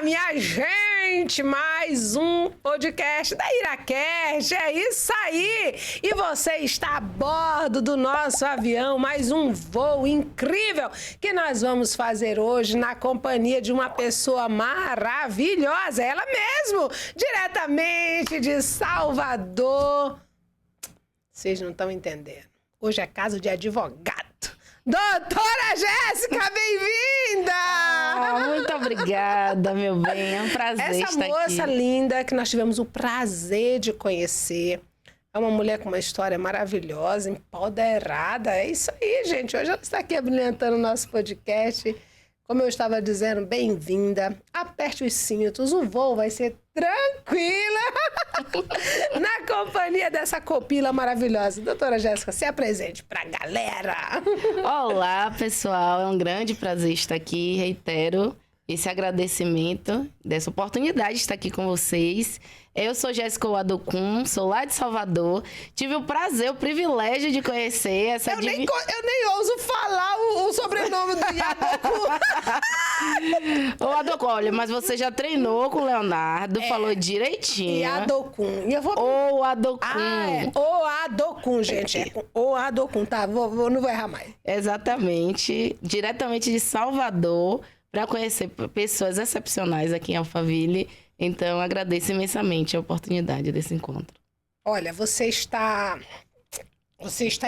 Minha gente, mais um podcast da Iracast, é isso aí! E você está a bordo do nosso avião, mais um voo incrível que nós vamos fazer hoje na companhia de uma pessoa maravilhosa, ela mesmo, diretamente de Salvador. Vocês não estão entendendo, hoje é caso de advogado. Doutora Jéssica, bem-vinda! Muito obrigada, meu bem. É um prazer estar aqui. Essa moça linda que nós tivemos o prazer de conhecer. É uma mulher com uma história maravilhosa, empoderada. É isso aí, gente. Hoje ela está aqui abrilhantando o nosso podcast. Como eu estava dizendo, bem-vinda. Aperte os cintos, o voo vai ser tranquila na companhia dessa copila maravilhosa. Doutora Jéssica, se apresente para a galera. Olá, pessoal. É um grande prazer estar aqui. Reitero esse agradecimento dessa oportunidade de estar aqui com vocês. Eu sou Jéssica Adocum, sou lá de Salvador. Tive o prazer, o privilégio de conhecer essa... Eu nem ouso falar o sobrenome do Adocum. Ô, Adocum, olha, mas você já treinou com o Leonardo, falou direitinho. Adocum. E eu vou... O Adocum. O Adocum, gente. O Adocum, tá? Não vou errar mais. Exatamente. Diretamente de Salvador, para conhecer pessoas excepcionais aqui em Alphaville. Então, agradeço imensamente a oportunidade desse encontro. Olha, você está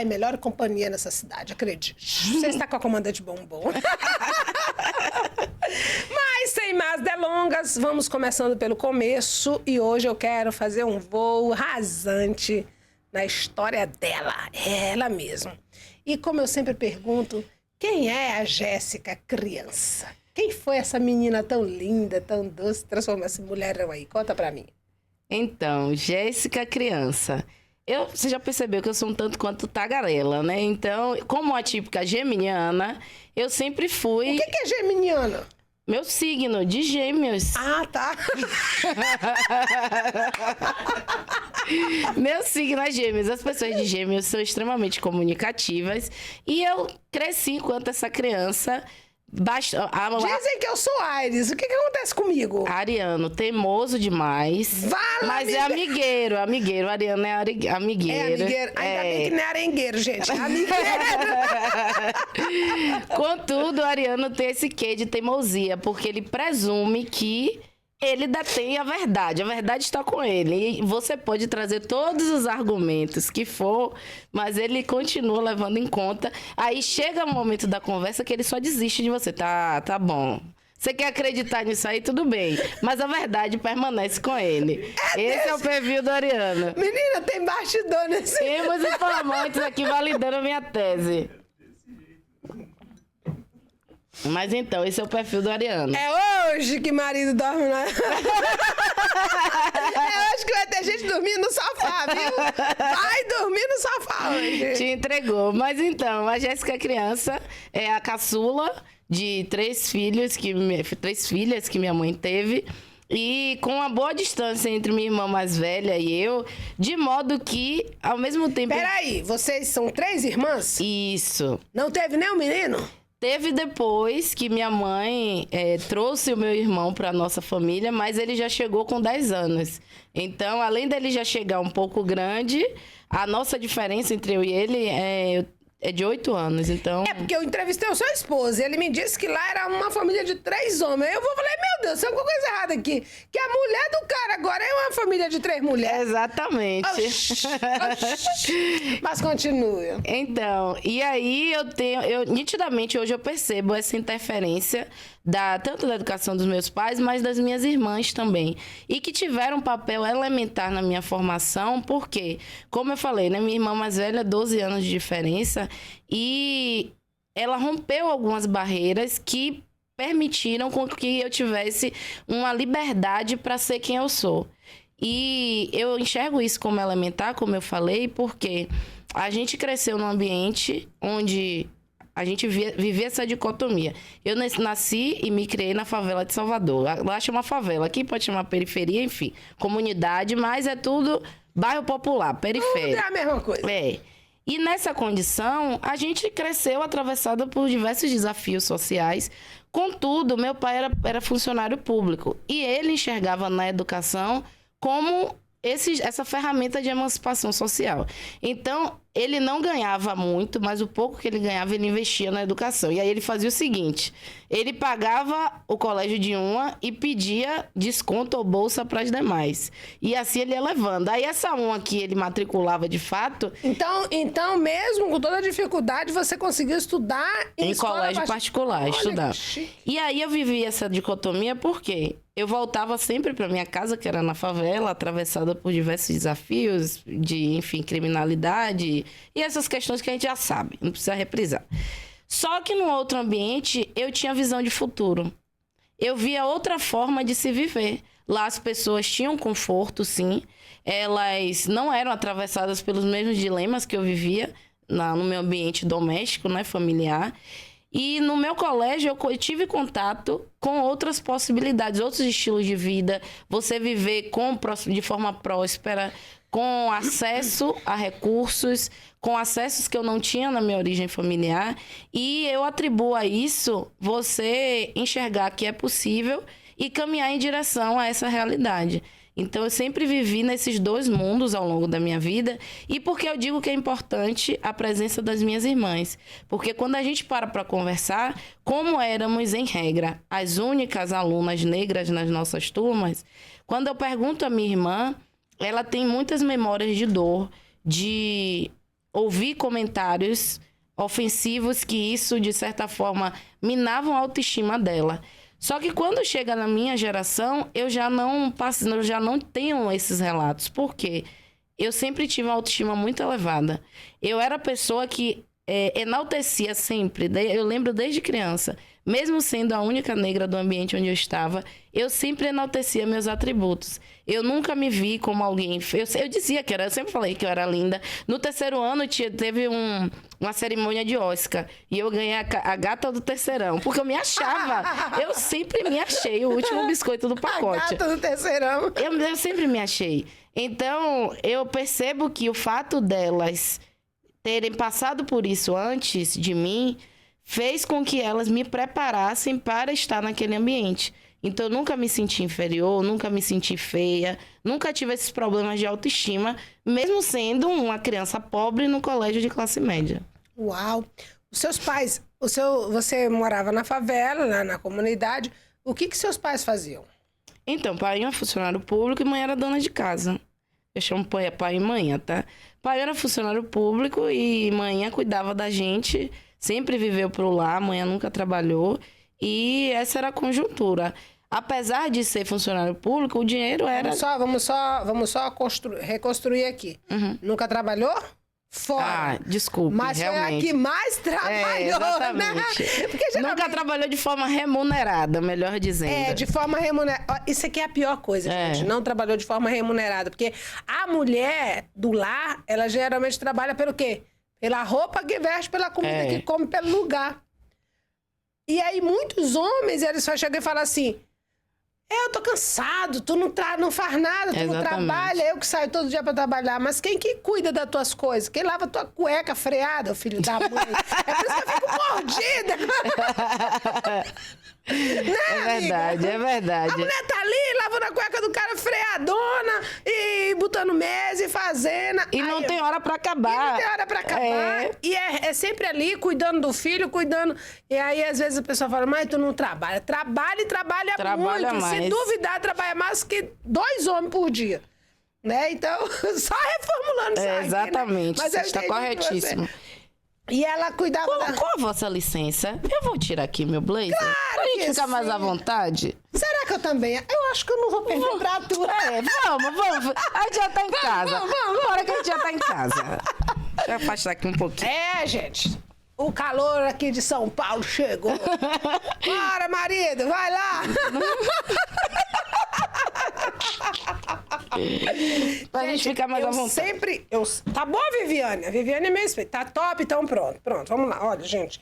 em melhor companhia nessa cidade, acredite. Você está com a comandante Bombom. Mas, sem mais delongas, vamos começando pelo começo. E hoje eu quero fazer um voo rasante na história dela, ela mesma. E como eu sempre pergunto, quem é a Jéssica criança? Quem foi essa menina tão linda, tão doce, transformou essa mulherão aí? Conta pra mim. Então, Jéssica criança. Você já percebeu que eu sou um tanto quanto tagarela, né? Então, como a típica geminiana, eu sempre fui... O que é geminiana? Meu signo de Gêmeos. Ah, tá. Meu signo é Gêmeos. As pessoas de Gêmeos são extremamente comunicativas. E eu cresci enquanto essa criança... Dizem que eu sou Ares. O que acontece comigo? Ariano, teimoso demais. Mas é amigueiro. Ariano é amigueiro. É amigueiro. Ainda bem que não é arengueiro, gente. É amigueiro. Contudo, o Ariano tem esse quê de teimosia, porque ele presume que ele detém a verdade. A verdade está com ele. E você pode trazer todos os argumentos que for, mas ele continua levando em conta. Aí chega o momento da conversa que ele só desiste de você. Tá bom. Você quer acreditar nisso aí, tudo bem. Mas a verdade permanece com ele. Esse é o perfil do Ariano. Menina, tem bastidor nesse... Temos informantes aqui validando a minha tese. Mas então, esse é o perfil do Ariano. É hoje que marido dorme na... É hoje que vai ter gente dormindo no sofá, viu? Vai dormir no sofá hoje. Te entregou. Mas então, a Jéssica criança é a caçula de três filhas que minha mãe teve. E com uma boa distância entre minha irmã mais velha e eu, de modo que, ao mesmo tempo... Peraí, vocês são 3 irmãs? Isso. Não teve nem um menino? Teve depois que minha mãe trouxe o meu irmão para a nossa família, mas ele já chegou com 10 anos. Então, além dele já chegar um pouco grande, a nossa diferença entre eu e ele é de 8 anos, então... É porque eu entrevistei o seu esposo e ele me disse que lá era uma família de 3 homens. Eu falei, meu Deus, tem alguma coisa errada aqui. Que a mulher do cara agora é uma família de 3 mulheres. Exatamente. Oxi. Mas continue. Então, e aí nitidamente hoje eu percebo essa interferência tanto da educação dos meus pais, mas das minhas irmãs também. E que tiveram um papel elementar na minha formação, porque, como eu falei, né, minha irmã mais velha, 12 anos de diferença, e ela rompeu algumas barreiras que permitiram com que eu tivesse uma liberdade para ser quem eu sou. E eu enxergo isso como elementar, como eu falei, porque a gente cresceu num ambiente onde a gente vivia essa dicotomia. Eu nasci e me criei na favela de Salvador. Lá chama favela, aqui pode chamar periferia, enfim, comunidade, mas é tudo bairro popular, periférico. Tudo é a mesma coisa. É. E nessa condição, a gente cresceu atravessada por diversos desafios sociais, Contudo, meu pai era funcionário público e ele enxergava na educação como essa ferramenta de emancipação social. Então, ele não ganhava muito, mas o pouco que ele ganhava, ele investia na educação. E aí ele fazia o seguinte, ele pagava o colégio de uma e pedia desconto ou bolsa para as demais. E assim ele ia levando. Aí essa uma que ele matriculava de fato... Então, mesmo com toda a dificuldade, você conseguiu estudar em colégio particular, estudar. E aí eu vivi essa dicotomia porque eu voltava sempre para minha casa, que era na favela, atravessada por diversos desafios de, enfim, criminalidade e essas questões que a gente já sabe, não precisa reprisar. Só que no outro ambiente, eu tinha visão de futuro. Eu via outra forma de se viver. Lá as pessoas tinham conforto, sim. Elas não eram atravessadas pelos mesmos dilemas que eu vivia no meu ambiente doméstico, né, familiar. E no meu colégio eu tive contato com outras possibilidades, outros estilos de vida. Você viver de forma próspera, com acesso a recursos, com acessos que eu não tinha na minha origem familiar. E eu atribuo a isso você enxergar que é possível e caminhar em direção a essa realidade. Então, eu sempre vivi nesses dois mundos ao longo da minha vida. E porque eu digo que é importante a presença das minhas irmãs. Porque quando a gente para conversar, como éramos, em regra, as únicas alunas negras nas nossas turmas, quando eu pergunto à minha irmã, ela tem muitas memórias de dor, de ouvir comentários ofensivos que isso, de certa forma, minavam a autoestima dela. Só que quando chega na minha geração, eu já não tenho esses relatos. Por quê? Eu sempre tive uma autoestima muito elevada. Eu era a pessoa que enaltecia sempre. Eu lembro desde criança, mesmo sendo a única negra do ambiente onde eu estava, eu sempre enaltecia meus atributos. Eu nunca me vi como alguém... Eu dizia que eu sempre falei que eu era linda. No terceiro ano, teve uma cerimônia de Oscar. E eu ganhei a gata do terceirão. Porque eu me achava. Eu sempre me achei o último biscoito do pacote. A gata do terceirão. Eu sempre me achei. Então, eu percebo que o fato delas terem passado por isso antes de mim fez com que elas me preparassem para estar naquele ambiente. Então, eu nunca me senti inferior, nunca me senti feia, nunca tive esses problemas de autoestima, mesmo sendo uma criança pobre no colégio de classe média. Uau! Os seus pais, você morava na favela, na comunidade, o que seus pais faziam? Então, pai era funcionário público e mãe era dona de casa. Eu chamo pai e mãe, tá? Pai era funcionário público e mãe cuidava da gente, sempre viveu por lá, mãe nunca trabalhou. E essa era a conjuntura. Apesar de ser funcionário público, o dinheiro era... Vamos só reconstruir aqui. Uhum. Nunca trabalhou? Fora. Desculpe, mas realmente. Foi a que mais trabalhou, exatamente. Né? Porque geralmente... Nunca trabalhou de forma remunerada, melhor dizendo. De forma remunerada. Isso aqui é a pior coisa, gente. Não trabalhou de forma remunerada. Porque a mulher do lar, ela geralmente trabalha pelo quê? Pela roupa que veste, pela comida que come, pelo lugar. E aí, muitos homens, eles só chegam e falam assim... Eu tô cansado, tu não faz nada, tu não trabalha, eu que saio todo dia pra trabalhar. Mas quem que cuida das tuas coisas? Quem lava tua cueca freada, filho da mãe? É por isso que eu fico mordida. Né, é verdade, amiga? É verdade. A mulher tá ali, lavando a cueca do cara freadona, e botando mesa e fazendo. E não tem hora pra acabar. E não tem hora pra acabar. E é sempre ali, cuidando do filho, cuidando. E aí, às vezes, a pessoa fala, mas tu não trabalha. Trabalha muito. Mais. Se duvidar, trabalha mais que 2 homens por dia. Né? Então, só reformulando isso aqui, exatamente, né? Mas você está corretíssimo. E ela cuidava com a vossa licença, eu vou tirar aqui meu blazer. Claro pra gente ficar sim. mais à vontade. Será que eu também? Eu acho que eu não vou perder pra tu. Vamos. A gente já tá em casa. Vamos. Bora que a gente já tá em casa. Deixa eu afastar aqui um pouquinho. Gente. O calor aqui de São Paulo chegou. Bora, marido, vai lá. Pra gente ficar mais à vontade. Tá bom, Viviane? A Viviane é meio espelho. Tá top, então pronto. Pronto, vamos lá. Olha, gente.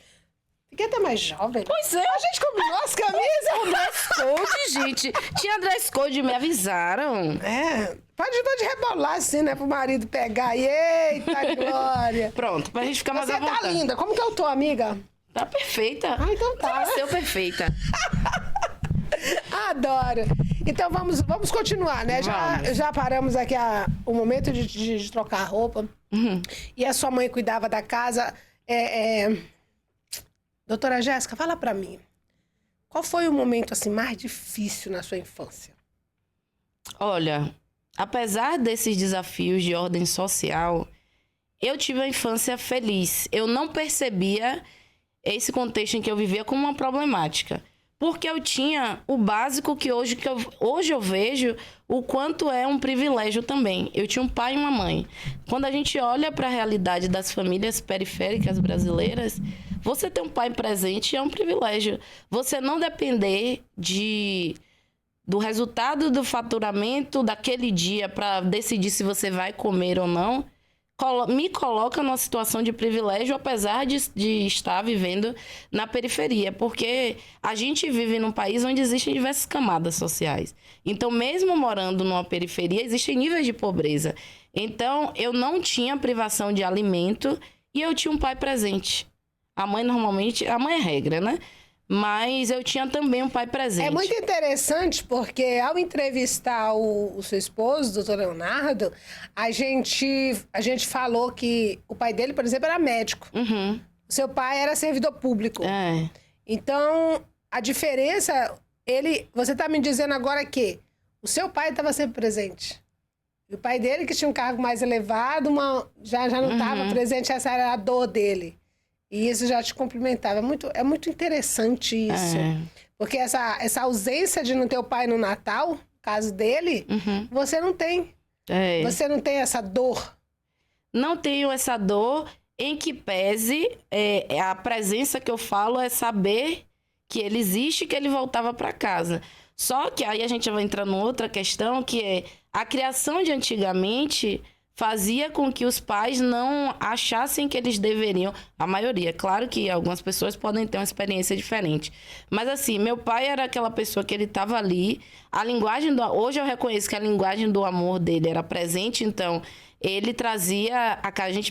Fiquei até mais jovem. Pois é. A gente combinou as camisas. Dress code, gente. Tinha dress code, me avisaram. Pode rebolar assim, né? Pro marido pegar. Eita, glória. Pronto, pra gente ficar mais à vontade. Você tá linda. Como que eu tô, amiga? Tá perfeita. Ah, então tá. Nasceu perfeita. Adoro. Então vamos continuar, né? Já paramos aqui o momento de trocar a roupa. E a sua mãe cuidava da casa. Doutora Jéssica, fala pra mim. Qual foi o momento assim mais difícil na sua infância? Olha, apesar desses desafios de ordem social, eu tive uma infância feliz. Eu não percebia esse contexto em que eu vivia como uma problemática. Porque eu tinha o básico que hoje eu vejo o quanto é um privilégio também. Eu tinha um pai e uma mãe. Quando a gente olha para a realidade das famílias periféricas brasileiras, você ter um pai presente é um privilégio. Você não depender do resultado do faturamento daquele dia para decidir se você vai comer ou não, me coloca numa situação de privilégio, apesar de estar vivendo na periferia, porque a gente vive num país onde existem diversas camadas sociais. Então, mesmo morando numa periferia, existem níveis de pobreza. Então, eu não tinha privação de alimento e eu tinha um pai presente. A mãe, normalmente, a mãe é regra, né? Mas eu tinha também um pai presente. É muito interessante porque ao entrevistar o seu esposo, o doutor Leonardo, a gente falou que o pai dele, por exemplo, era médico. Uhum. O seu pai era servidor público. É. Então, a diferença, você está me dizendo agora que o seu pai estava sempre presente. E o pai dele, que tinha um cargo mais elevado, já não estava presente, essa era a dor dele. E isso já te complementava. É muito interessante isso. Porque essa ausência de não ter o pai no Natal, no caso dele, você não tem. Você não tem essa dor. Não tenho essa dor, em que pese a presença que eu falo é saber que ele existe e que ele voltava para casa. Só que aí a gente vai entrar numa outra questão, que é a criação de antigamente fazia com que os pais não achassem que eles deveriam... A maioria, claro que algumas pessoas podem ter uma experiência diferente. Mas assim, meu pai era aquela pessoa que ele estava ali, a linguagem hoje eu reconheço que a linguagem do amor dele era presente, então ele trazia...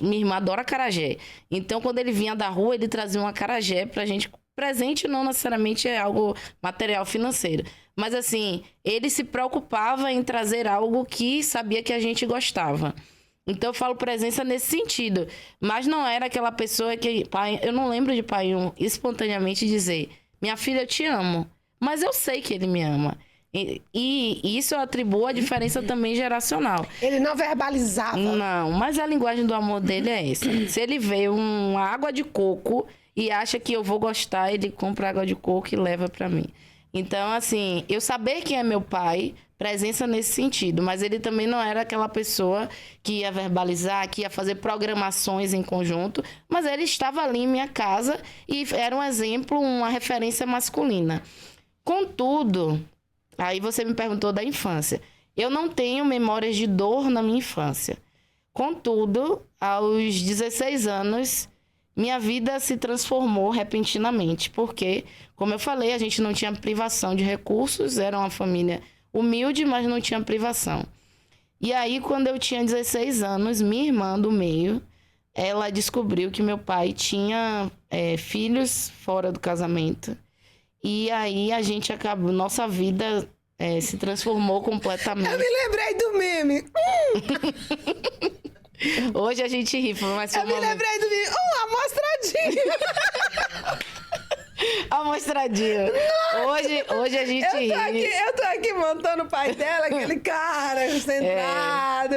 Minha irmã adora acarajé. Então, quando ele vinha da rua, ele trazia um acarajé pra gente... Presente não necessariamente é algo material financeiro. Mas assim, ele se preocupava em trazer algo que sabia que a gente gostava. Então, eu falo presença nesse sentido. Mas não era aquela pessoa que... eu não lembro de pai espontaneamente dizer: minha filha, eu te amo. Mas eu sei que ele me ama. E isso eu atribuo a diferença também geracional. Ele não verbalizava. Não, mas a linguagem do amor dele é essa. Se ele vê uma água de coco e acha que eu vou gostar, ele compra água de coco e leva pra mim. Então, assim, eu saber quem é meu pai... Presença nesse sentido, mas ele também não era aquela pessoa que ia verbalizar, que ia fazer programações em conjunto, mas ele estava ali em minha casa e era um exemplo, uma referência masculina. Contudo, aí você me perguntou da infância. Eu não tenho memórias de dor na minha infância. Contudo, aos 16 anos, minha vida se transformou repentinamente, porque, como eu falei, a gente não tinha privação de recursos, era uma família humilde, mas não tinha privação. E aí, quando eu tinha 16 anos, minha irmã do meio, ela descobriu que meu pai tinha filhos fora do casamento. E aí, a gente acabou... Nossa vida se transformou completamente. Eu me lembrei do meme. Hoje a gente ri, mas foi Eu me lembrei do meme. Amostradinho. Amostradinho. Hoje a gente ri. Eu tô aqui montando o pai dela, aquele cara sentado.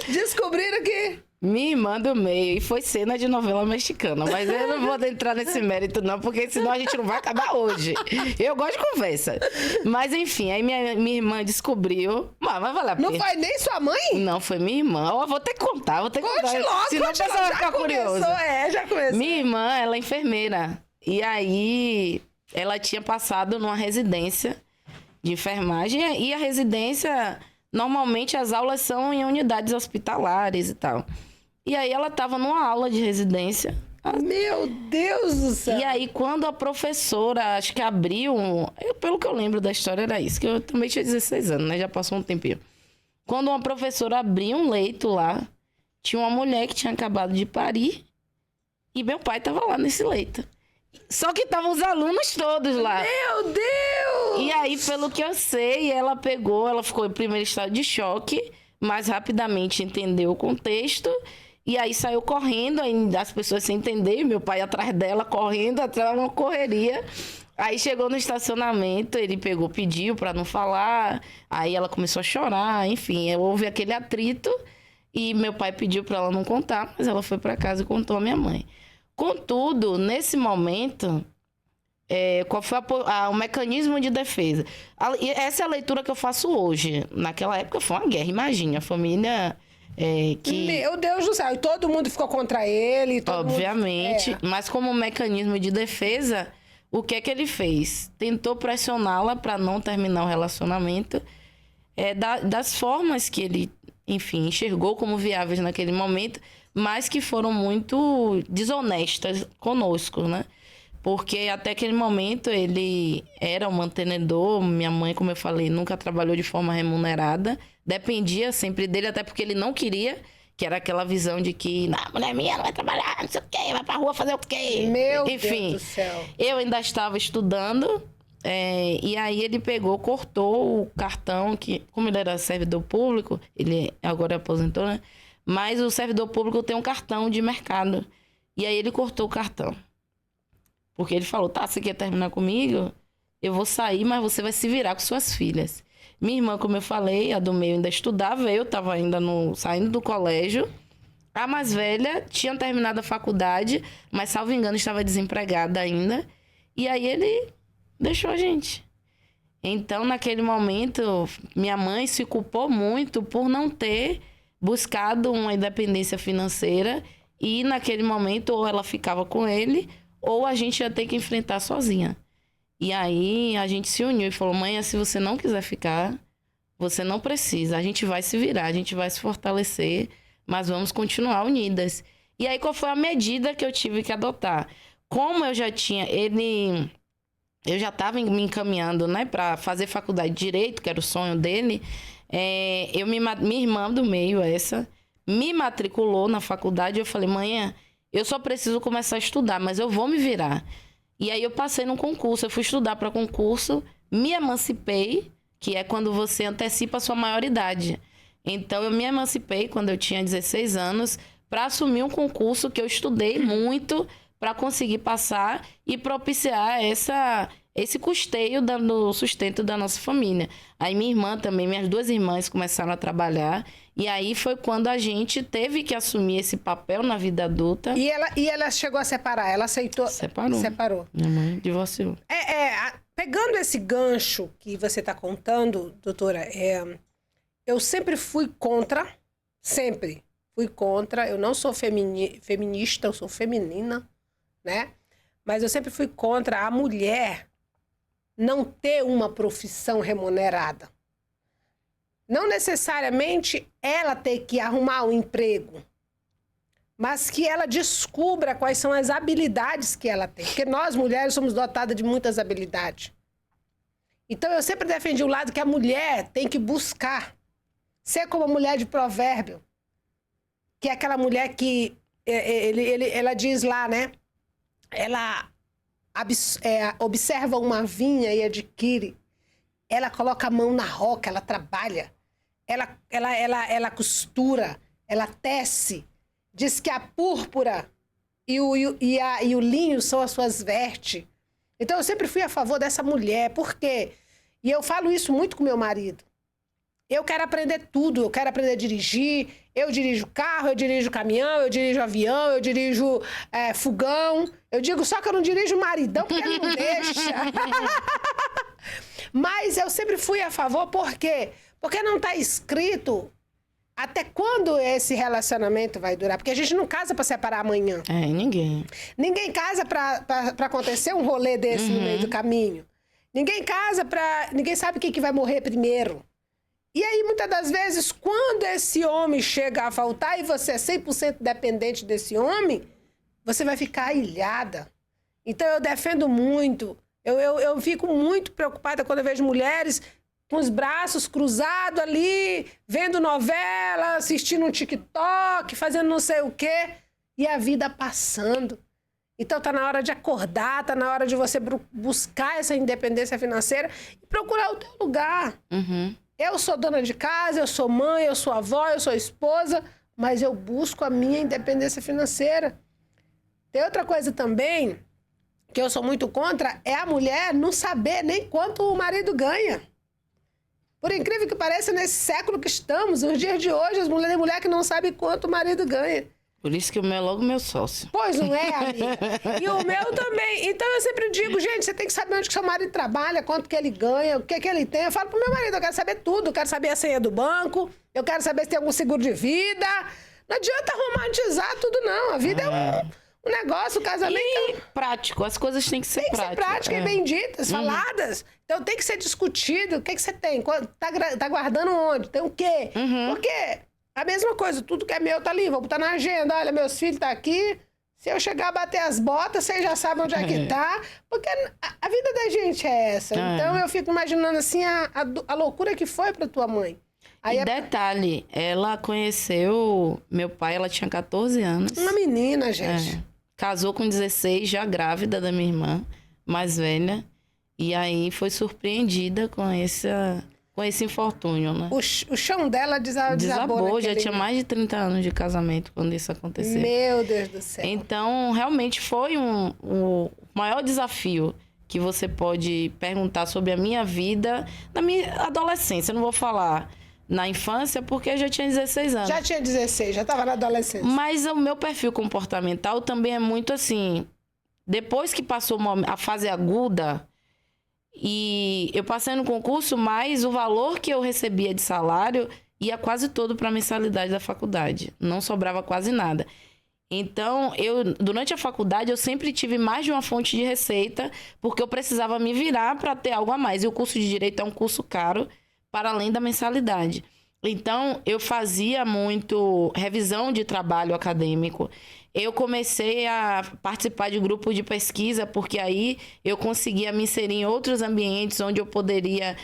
Descobriram que... Minha irmã do meio. E foi cena de novela mexicana. Mas eu não vou entrar nesse mérito, não, porque senão a gente não vai acabar hoje. Eu gosto de conversa. Mas, enfim, aí minha irmã descobriu. Mas vai valer a pena. Não foi nem sua mãe? Não, foi minha irmã. Eu vou ter que contar, Conte logo, senão a pessoa vai ficar curiosa. Já começou. Minha irmã, ela é enfermeira. E aí, ela tinha passado numa residência de enfermagem. E a residência, normalmente, as aulas são em unidades hospitalares e tal. E aí, ela estava numa aula de residência. Meu Deus do céu! E aí, quando a professora, acho que abriu... pelo que eu lembro da história, era isso. Que eu também tinha 16 anos, né? Já passou um tempinho. Quando uma professora abriu um leito lá, tinha uma mulher que tinha acabado de parir. E meu pai tava lá nesse leito. Só que estavam os alunos todos lá. Meu Deus! E aí, pelo que eu sei, ela ficou em primeiro estado de choque, mas rapidamente entendeu o contexto. E aí saiu correndo, ainda as pessoas sem entender, meu pai atrás dela, correndo, atrás uma correria. Aí chegou no estacionamento, ele pediu para não falar, aí ela começou a chorar, enfim, houve aquele atrito e meu pai pediu para ela não contar, mas ela foi para casa e contou à minha mãe. Contudo, nesse momento, qual foi o mecanismo de defesa? Essa é a leitura que eu faço hoje. Naquela época foi uma guerra, imagina, a família... Meu Deus do céu, e todo mundo ficou contra ele. Obviamente, mas como mecanismo de defesa, o que é que ele fez? Tentou pressioná-la para não terminar o relacionamento, das formas que ele, enfim, enxergou como viáveis naquele momento, mas que foram muito desonestas conosco, né? Porque até aquele momento ele era um mantenedor, minha mãe, como eu falei, nunca trabalhou de forma remunerada, dependia sempre dele, até porque ele não queria, que era aquela visão de que, não, mulher minha não vai trabalhar, não sei o quê, vai pra rua fazer o quê? Enfim, Deus do céu. Eu ainda estava estudando, e aí ele cortou o cartão, que como ele era servidor público, ele agora aposentou, né? Mas o servidor público tem um cartão de mercado, e aí ele cortou o cartão. Porque ele falou, tá, você quer terminar comigo? Eu vou sair, mas você vai se virar com suas filhas. Minha irmã, como eu falei, a do meio ainda estudava, eu estava ainda saindo do colégio. A mais velha tinha terminado a faculdade, mas, salvo engano, estava desempregada ainda. E aí ele deixou a gente. Então, naquele momento, minha mãe se culpou muito por não ter buscado uma independência financeira. E, naquele momento, ou ela ficava com ele, ou a gente ia ter que enfrentar sozinha. E aí a gente se uniu e falou, mãe, se você não quiser ficar, você não precisa. A gente vai se virar, a gente vai se fortalecer, mas vamos continuar unidas. E aí qual foi a medida que eu tive que adotar? Como eu já tinha, eu já estava me encaminhando, né, para fazer faculdade de Direito, que era o sonho dele, minha irmã do meio, me matriculou na faculdade. Eu falei, mãe, eu só preciso começar a estudar, mas eu vou me virar. E aí eu passei num concurso, eu fui estudar para concurso, me emancipei, que é quando você antecipa a sua maioridade. Então eu me emancipei quando eu tinha 16 anos para assumir um concurso que eu estudei muito para conseguir passar e propiciar esse custeio do sustento da nossa família. Aí minha irmã também, minhas duas irmãs começaram a trabalhar. E aí foi quando a gente teve que assumir esse papel na vida adulta. E ela chegou a separar? Ela aceitou? Separou. Minha mãe divorciou. Pegando esse gancho que você está contando, doutora, eu sempre fui contra, sempre fui contra. Eu não sou feminista, eu sou feminina, né? Mas eu sempre fui contra a mulher não ter uma profissão remunerada. Não necessariamente ela ter que arrumar um emprego, mas que ela descubra quais são as habilidades que ela tem. Porque nós, mulheres, somos dotadas de muitas habilidades. Então, eu sempre defendi o lado que a mulher tem que buscar ser como a mulher de Provérbio, que é aquela mulher que, ela diz lá, né? Ela observa uma vinha e adquire. Ela coloca a mão na roca, ela trabalha. Ela costura, ela tece. Diz que a púrpura e o linho são as suas vestes. Então, eu sempre fui a favor dessa mulher. Por quê? E eu falo isso muito com meu marido. Eu quero aprender tudo. Eu quero aprender a dirigir. Eu dirijo carro, eu dirijo caminhão, eu dirijo avião, eu dirijo fogão. Eu digo só que eu não dirijo maridão, porque ele não deixa. Mas eu sempre fui a favor, por quê? Porque não está escrito até quando esse relacionamento vai durar. Porque a gente não casa para separar amanhã. Ninguém. Ninguém casa para acontecer um rolê desse no meio do caminho. Ninguém casa para... Ninguém sabe quem que vai morrer primeiro. E aí, muitas das vezes, quando esse homem chega a faltar e você é 100% dependente desse homem, você vai ficar ilhada. Então, eu defendo muito. Eu fico muito preocupada quando eu vejo mulheres com os braços cruzados ali, vendo novela, assistindo um TikTok, fazendo não sei o quê, e a vida passando. Então tá na hora de acordar, tá na hora de você buscar essa independência financeira e procurar o teu lugar. Eu sou dona de casa, eu sou mãe, eu sou avó, eu sou esposa, mas eu busco a minha independência financeira. Tem outra coisa também que eu sou muito contra, é a mulher não saber nem quanto o marido ganha. Por incrível que pareça, nesse século que estamos, nos dias de hoje, as mulheres mulher que não sabem quanto o marido ganha. Por isso que o meu é logo meu sócio. Pois não é, amiga? E o meu também. Então eu sempre digo, gente, você tem que saber onde que seu marido trabalha, quanto que ele ganha, o que que ele tem. Eu falo pro meu marido, eu quero saber tudo. Eu quero saber a senha do banco, eu quero saber se tem algum seguro de vida. Não adianta romantizar tudo, não. A vida é um negócio, o casamento... E prático, as coisas têm que ser práticas. Tem que ser práticas e bem ditas, faladas. Então tem que ser discutido. O que que você tem? Tá guardando onde? Tem o quê? Porque a mesma coisa, tudo que é meu tá ali. Vou botar na agenda. Olha, meus filhos tá aqui. Se eu chegar a bater as botas, vocês já sabem onde é que tá. Porque a vida da gente é essa. Então eu fico imaginando assim a loucura que foi pra tua mãe. Aí detalhe, ela conheceu meu pai, ela tinha 14 anos. Uma menina, gente. Casou com 16, já grávida da minha irmã, mais velha. E aí foi surpreendida com esse infortúnio, né? O chão dela desabou. Já tinha mais de 30 anos de casamento quando isso aconteceu. Meu Deus do céu. Então, realmente foi o maior desafio que você pode perguntar sobre a minha vida na minha adolescência. Eu não vou falar na infância, porque eu já tinha 16 anos. Já tinha 16, já estava na adolescência. Mas o meu perfil comportamental também é muito assim... Depois que passou a fase aguda, e eu passei no concurso, mas o valor que eu recebia de salário ia quase todo para a mensalidade da faculdade. Não sobrava quase nada. Então, durante a faculdade, eu sempre tive mais de uma fonte de receita, porque eu precisava me virar para ter algo a mais. E o curso de Direito é um curso caro, para além da mensalidade. Então, eu fazia muito revisão de trabalho acadêmico. Eu comecei a participar de grupos de pesquisa, porque aí eu conseguia me inserir em outros ambientes onde eu poderia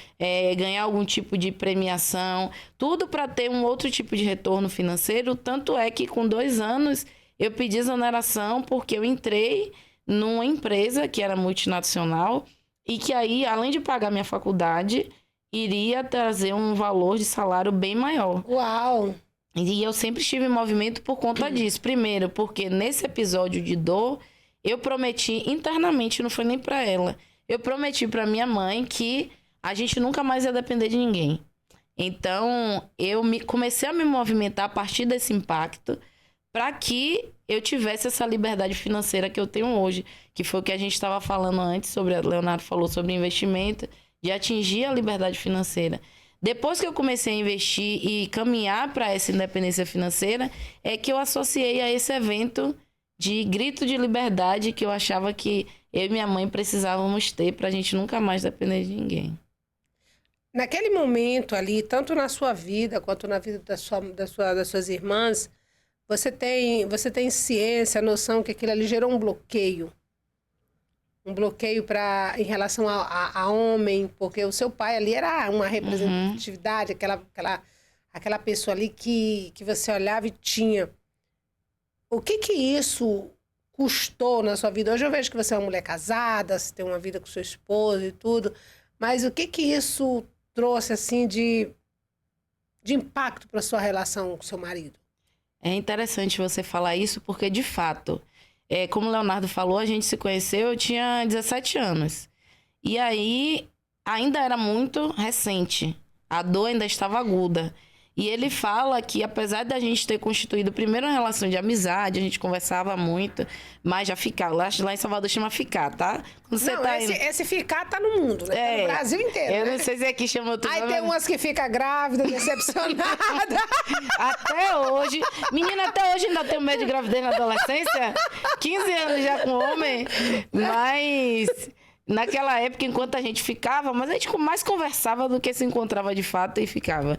ganhar algum tipo de premiação. Tudo para ter um outro tipo de retorno financeiro. Tanto é que com 2 anos eu pedi exoneração, porque eu entrei numa empresa que era multinacional e que aí, além de pagar minha faculdade, iria trazer um valor de salário bem maior. Uau! E eu sempre estive em movimento por conta disso. Primeiro, porque nesse episódio de dor, eu prometi internamente, não foi nem para ela, eu prometi para minha mãe que a gente nunca mais ia depender de ninguém. Então, comecei a me movimentar a partir desse impacto para que eu tivesse essa liberdade financeira que eu tenho hoje, que foi o que a gente estava falando antes, Leonardo falou sobre investimento, de atingir a liberdade financeira. Depois que eu comecei a investir e caminhar para essa independência financeira, é que eu associei a esse evento de grito de liberdade que eu achava que eu e minha mãe precisávamos ter para a gente nunca mais depender de ninguém. Naquele momento ali, tanto na sua vida quanto na vida das suas irmãs, você tem ciência, noção que aquilo ali gerou um bloqueio. Um bloqueio em relação a homem, porque o seu pai ali era uma representatividade, aquela pessoa ali que você olhava e tinha. O que isso custou na sua vida? Hoje eu vejo que você é uma mulher casada, você tem uma vida com seu esposo e tudo, mas o que isso trouxe assim de impacto para sua relação com seu marido? É interessante você falar isso, porque de fato... como o Leonardo falou, a gente se conheceu, eu tinha 17 anos. E aí, ainda era muito recente. A dor ainda estava aguda. E ele fala que, apesar da gente ter constituído primeiro uma relação de amizade, a gente conversava muito, mas já ficava. Lá em Salvador chama ficar, tá? Quando você esse ficar tá no mundo, né? Tá no Brasil inteiro, eu não sei se aqui chama outro nome. Aí tem umas que fica grávida, decepcionada. Até hoje. Menina, até hoje ainda tenho medo de gravidez na adolescência. 15 anos já com homem. Mas... naquela época, enquanto a gente ficava, mas a gente mais conversava do que se encontrava de fato e ficava.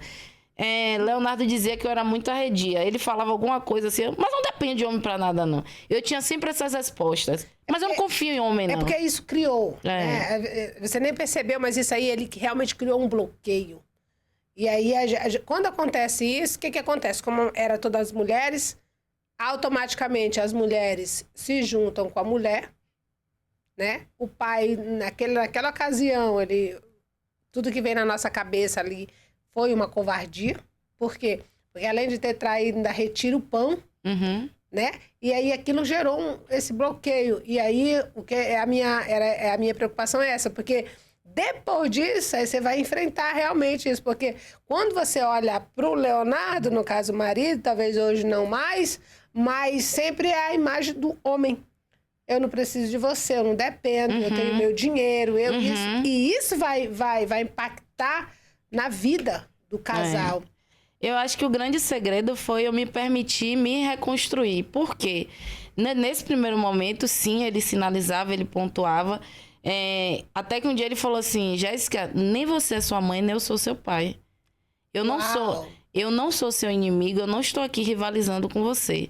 Leonardo dizia que eu era muito arredia. Ele falava alguma coisa assim, mas não depende de homem pra nada, não. Eu tinha sempre essas respostas. Mas eu não confio em homem, não. É porque isso criou. Você nem percebeu, mas isso aí, ele realmente criou um bloqueio. E aí, quando acontece isso, o que acontece? Como era todas as mulheres, automaticamente as mulheres se juntam com a mulher, né? O pai, naquela ocasião, tudo que vem na nossa cabeça ali foi uma covardia. Por quê? Porque além de ter traído, ainda retira o pão, né? E aí aquilo gerou esse bloqueio. E aí o que a minha preocupação é essa, porque depois disso, aí você vai enfrentar realmente isso. Porque quando você olha para o Leonardo, no caso o marido, talvez hoje não mais, mas sempre é a imagem do homem. Eu não preciso de você, eu não dependo, eu tenho meu dinheiro, isso vai impactar na vida do casal. Eu acho que o grande segredo foi eu me permitir me reconstruir. Por quê? Nesse primeiro momento, sim, ele sinalizava, ele pontuava. Até que um dia ele falou assim: Jéssica, nem você é sua mãe, nem eu sou seu pai. Eu não sou seu inimigo, eu não estou aqui rivalizando com você.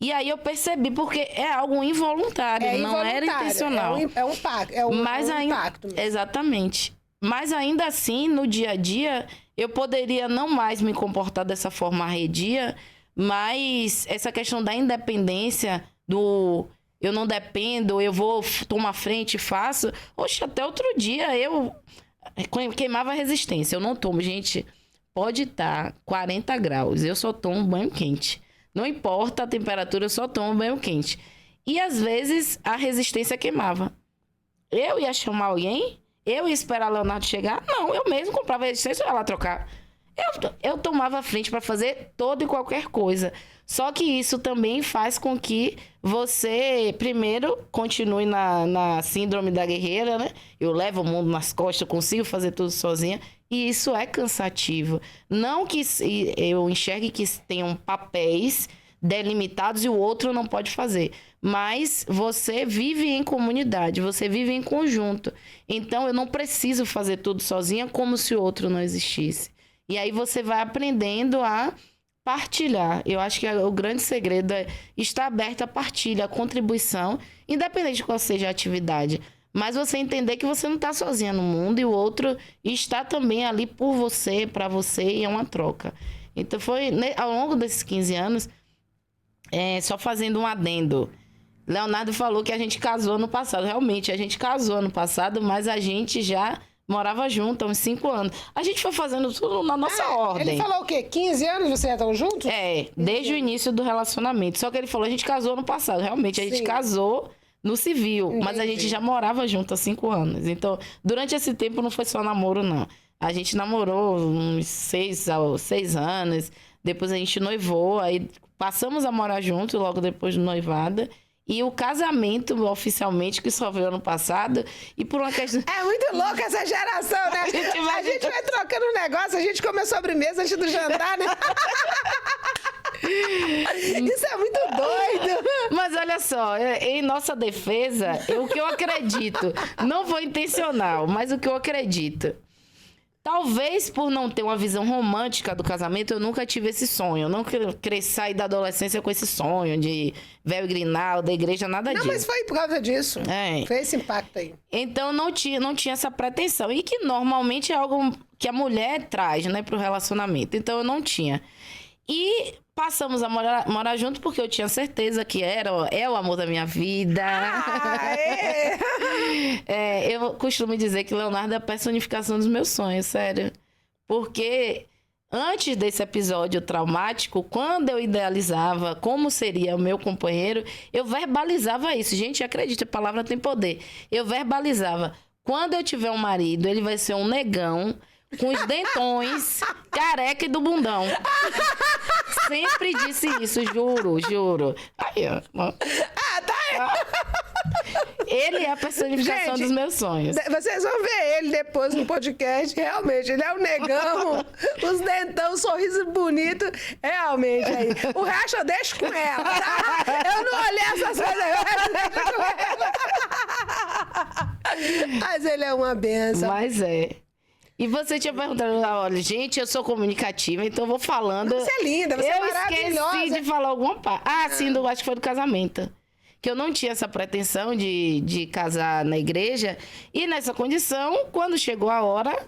E aí eu percebi, porque é algo involuntário, não era intencional. É um pacto, é um impacto mesmo. Exatamente. Mas ainda assim, no dia a dia, eu poderia não mais me comportar dessa forma arredia, mas essa questão da independência, eu não dependo, eu vou tomar frente e faço. Oxe, até outro dia eu queimava a resistência. Eu não tomo, gente, pode estar 40 graus, eu só tomo banho quente. Não importa a temperatura, eu só tomo banho quente. E às vezes a resistência queimava. Eu ia chamar alguém? Eu ia esperar o Leonardo chegar? Não, eu mesmo comprava resistência e ia lá trocar. Eu tomava a frente para fazer toda e qualquer coisa. Só que isso também faz com que você, primeiro, continue na síndrome da guerreira, né? Eu levo o mundo nas costas, eu consigo fazer tudo sozinha. E isso é cansativo. Não que eu enxergue que tenham papéis delimitados e o outro não pode fazer. Mas você vive em comunidade, você vive em conjunto. Então, eu não preciso fazer tudo sozinha como se o outro não existisse. E aí você vai aprendendo a partilhar. Eu acho que o grande segredo é estar aberto à partilha, à contribuição, independente de qual seja a atividade. Mas você entender que você não está sozinha no mundo e o outro está também ali por você, para você, e é uma troca. Então, foi ao longo desses 15 anos, só fazendo um adendo. Leonardo falou que a gente casou ano passado. Realmente, a gente casou ano passado, mas a gente já morava junto há uns 5 anos. A gente foi fazendo tudo na nossa ordem. Ele falou o quê? 15 anos vocês já estão juntos? Desde o início do relacionamento. Só que ele falou, a gente casou ano passado. Realmente, a gente casou no civil. Entendi. Mas a gente já morava junto há 5 anos. Então, durante esse tempo não foi só namoro, não. A gente namorou uns 6 anos. Depois a gente noivou. Aí passamos a morar junto logo depois do noivado. E o casamento, oficialmente, que só veio ano passado. E por uma questão... É muito louca essa geração, né? A gente vai trocando um negócio, a gente come a sobremesa antes do jantar, né? Isso é muito doido. Mas olha só, em nossa defesa, o que eu acredito, não foi intencional, mas o que eu acredito. Talvez por não ter uma visão romântica do casamento, eu nunca tive esse sonho. Eu não cresci sair da adolescência com esse sonho de véu e grinal, da igreja, nada disso. Não, mas foi por causa disso. Foi esse impacto aí. Então, não tinha essa pretensão. E que normalmente é algo que a mulher traz, né, pro relacionamento. Então, eu não tinha. E passamos a morar junto porque eu tinha certeza que é o amor da minha vida. Eu costumo dizer que Leonardo é a personificação dos meus sonhos, sério. Porque antes desse episódio traumático, quando eu idealizava como seria o meu companheiro, eu verbalizava isso. Gente, acredite, a palavra tem poder. Eu verbalizava. Quando eu tiver um marido, ele vai ser um negão com os dentões, careca e do bundão. Sempre disse isso, juro. Aí, ó. Tá aí. Ele é a personificação dos meus sonhos. Vocês vão ver ele depois no podcast, realmente. Ele é um negão, os dentão, sorriso bonito, realmente aí. O resto eu deixo com ela, tá? Eu não olhei essas coisas, eu deixo com ela. Mas ele é uma benção. Mas E você tinha perguntado, olha, gente, eu sou comunicativa, então eu vou falando. Você é linda, você é maravilhosa. Eu esqueci de falar alguma parte. Sim, acho que foi do casamento. Que eu não tinha essa pretensão de casar na igreja. E nessa condição, quando chegou a hora,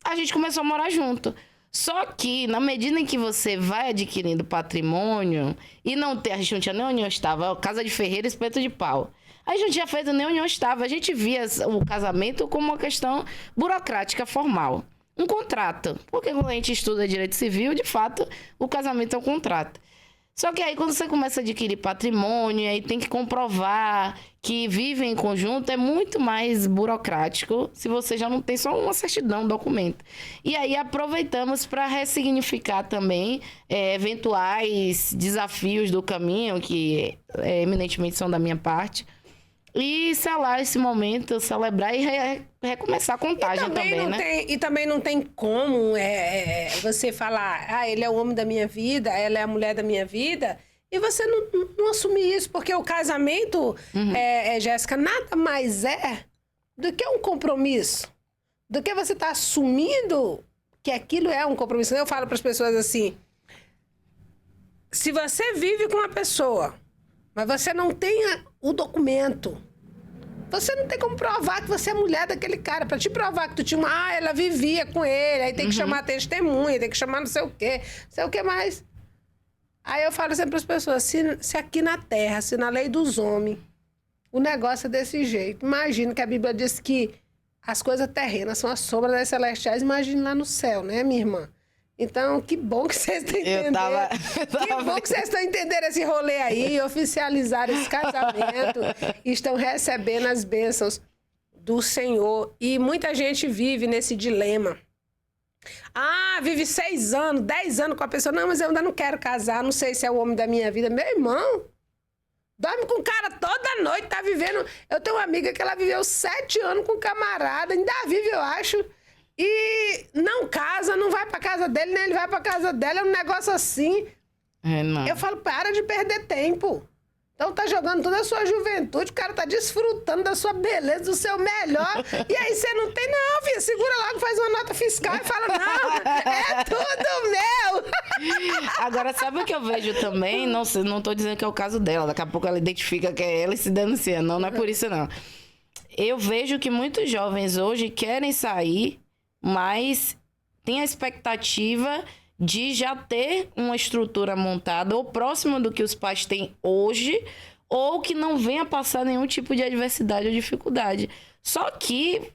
a gente começou a morar junto. Só que, na medida em que você vai adquirindo patrimônio, e a gente não tinha nem união estável, casa de ferreiro, espeto de pau. A gente não tinha feito nem união estável, a gente via o casamento como uma questão burocrática formal. Um contrato. Porque quando a gente estuda direito civil, de fato, o casamento é um contrato. Só que aí quando você começa a adquirir patrimônio, aí tem que comprovar que vivem em conjunto, é muito mais burocrático se você já não tem só uma certidão, um documento. E aí aproveitamos para ressignificar também eventuais desafios do caminho, que eminentemente são da minha parte, e selar esse momento, celebrar e recomeçar a contagem também, né? E também não tem como você falar, ele é o homem da minha vida, ela é a mulher da minha vida, e você não assumir isso, porque o casamento, Jéssica, nada mais é do que um compromisso, do que você estar assumindo que aquilo é um compromisso. Eu falo para as pessoas assim, se você vive com uma pessoa, mas você não tem o documento, você não tem como provar que você é mulher daquele cara. Pra te provar que tu tinha ela vivia com ele, aí tem que chamar testemunha, tem que chamar não sei o que mais. Aí eu falo sempre para as pessoas, se aqui na terra, se na lei dos homens, o negócio é desse jeito, imagina que a Bíblia diz que as coisas terrenas são a sombra das celestiais, imagine lá no céu, né, minha irmã? Então, que bom que vocês estão entendendo. Que bom que vocês estão entendendo esse rolê aí, oficializaram esse casamento, e estão recebendo as bênçãos do Senhor. E muita gente vive nesse dilema. Vive 6 anos, 10 anos com a pessoa. Não, mas eu ainda não quero casar, não sei se é o homem da minha vida. Meu irmão, dorme com o cara toda noite, tá vivendo... Eu tenho uma amiga que ela viveu 7 anos com um camarada, ainda vive, eu acho... E não casa, não vai pra casa dele, nem ele vai pra casa dela, é um negócio assim. Não. Eu falo, para de perder tempo. Então tá jogando toda a sua juventude, o cara tá desfrutando da sua beleza, do seu melhor. E aí você não tem, não, filha, segura logo, faz uma nota fiscal e fala, não, é tudo meu. Agora, sabe o que eu vejo também? Não tô dizendo que é o caso dela, daqui a pouco ela identifica que é ela e se denuncia. Não é por isso, não. Eu vejo que muitos jovens hoje querem sair, mas tem a expectativa de já ter uma estrutura montada ou próxima do que os pais têm hoje, ou que não venha passar nenhum tipo de adversidade ou dificuldade. Só que,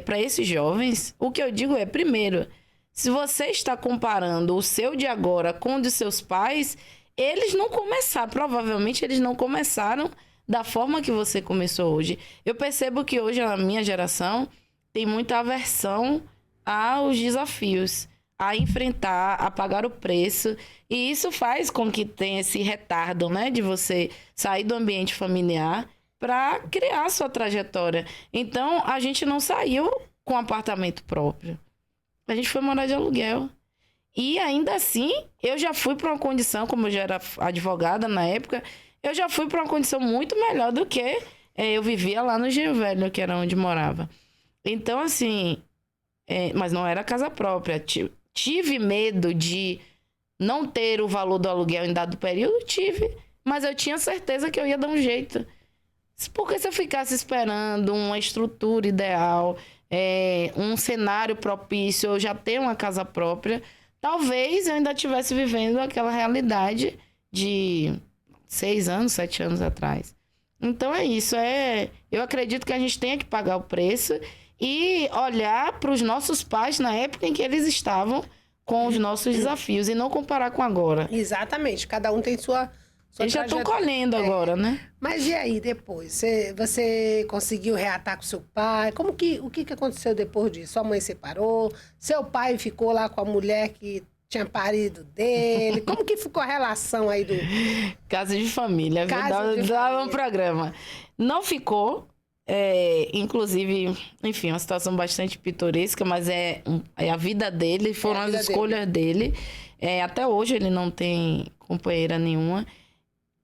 para esses jovens, o que eu digo é, primeiro, se você está comparando o seu de agora com o de seus pais, eles não começaram, provavelmente eles não começaram da forma que você começou hoje. Eu percebo que hoje a minha geração tem muita aversão aos desafios, a enfrentar, a pagar o preço. E isso faz com que tenha esse retardo, né? De você sair do ambiente familiar para criar a sua trajetória. Então, a gente não saiu com apartamento próprio. A gente foi morar de aluguel. E ainda assim, eu já fui para uma condição, como eu já era advogada na época, eu já fui para uma condição muito melhor do que eu vivia lá no Engenho Velho, que era onde morava. Então, assim, mas não era casa própria. Tive medo de não ter o valor do aluguel em dado período? Tive. Mas eu tinha certeza que eu ia dar um jeito. Porque se eu ficasse esperando uma estrutura ideal, um cenário propício, eu já ter uma casa própria, talvez eu ainda estivesse vivendo aquela realidade de 6 anos, 7 anos atrás. Então é isso. Eu acredito que a gente tenha que pagar o preço e olhar para os nossos pais na época em que eles estavam com os nossos desafios e não comparar com agora. Exatamente. Cada um tem sua eles já estão colhendo agora, né? Mas e aí depois? Você conseguiu reatar com seu pai? O que aconteceu depois disso? Sua mãe separou? Seu pai ficou lá com a mulher que tinha parido dele? Como que ficou a relação aí do... Casa de família. Dava um programa. Não ficou. Inclusive, enfim, uma situação bastante pitoresca, mas é a vida dele, foram as escolhas dele. Até hoje ele não tem companheira nenhuma.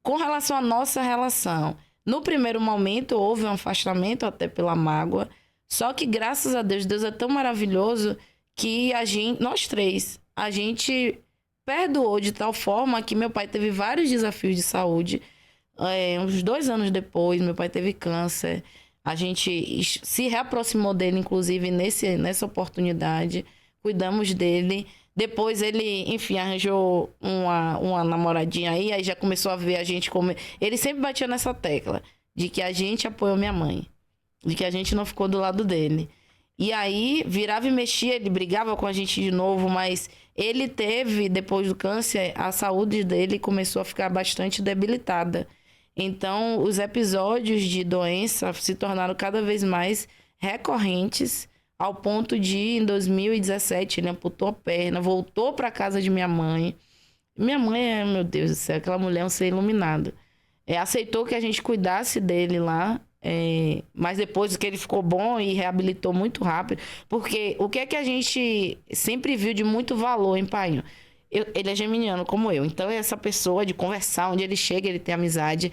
Com relação à nossa relação, no primeiro momento houve um afastamento até pela mágoa, só que graças a Deus, Deus é tão maravilhoso que nós três, a gente perdoou de tal forma que meu pai teve vários desafios de saúde. Uns 2 anos depois, meu pai teve câncer. A gente se reaproximou dele, inclusive, nessa oportunidade. cuidamos dele. Depois ele, enfim, arranjou uma namoradinha aí já começou a ver a gente como... Ele sempre batia nessa tecla de que a gente apoiou minha mãe, de que a gente não ficou do lado dele. E aí, virava e mexia, ele brigava com a gente de novo, mas ele teve, depois do câncer, a saúde dele começou a ficar bastante debilitada. Então, os episódios de doença se tornaram cada vez mais recorrentes, ao ponto de, em 2017, ele amputou a perna, voltou para casa de minha mãe. Minha mãe, meu Deus do céu, aquela mulher é um ser iluminado. Aceitou que a gente cuidasse dele lá, mas depois que ele ficou bom e reabilitou muito rápido. Porque o que é que a gente sempre viu de muito valor em Painho? Ele é geminiano como eu, então é essa pessoa de conversar, onde ele chega, ele tem amizade.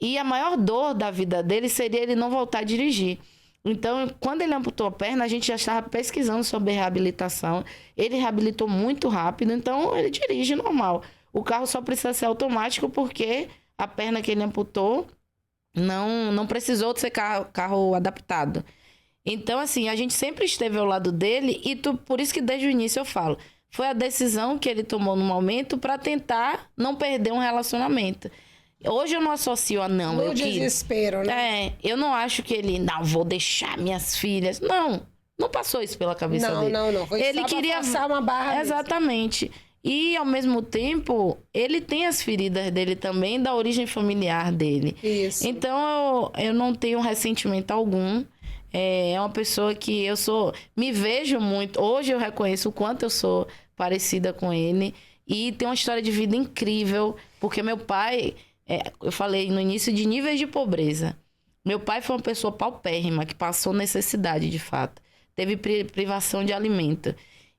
E a maior dor da vida dele seria ele não voltar a dirigir. Então, quando ele amputou a perna, a gente já estava pesquisando sobre reabilitação. Ele reabilitou muito rápido, então ele dirige normal. O carro só precisa ser automático porque a perna que ele amputou não precisou de ser carro adaptado. Então, assim, a gente sempre esteve ao lado dele e por isso que desde o início eu falo, foi a decisão que ele tomou no momento para tentar não perder um relacionamento. Hoje eu não associo a não. No desespero, né? Eu não acho que ele, não, vou deixar minhas filhas. Não passou isso pela cabeça dele. Não. Foi ele só queria passar uma barra. Exatamente. Mesmo. E, ao mesmo tempo, ele tem as feridas dele também, da origem familiar dele. Isso. Então, eu não tenho ressentimento algum. É uma pessoa que me vejo muito. Hoje eu reconheço o quanto eu sou parecida com ele. E tem uma história de vida incrível, porque meu pai... eu falei no início de níveis de pobreza. Meu pai foi uma pessoa paupérrima, que passou necessidade, de fato. Teve privação de alimento.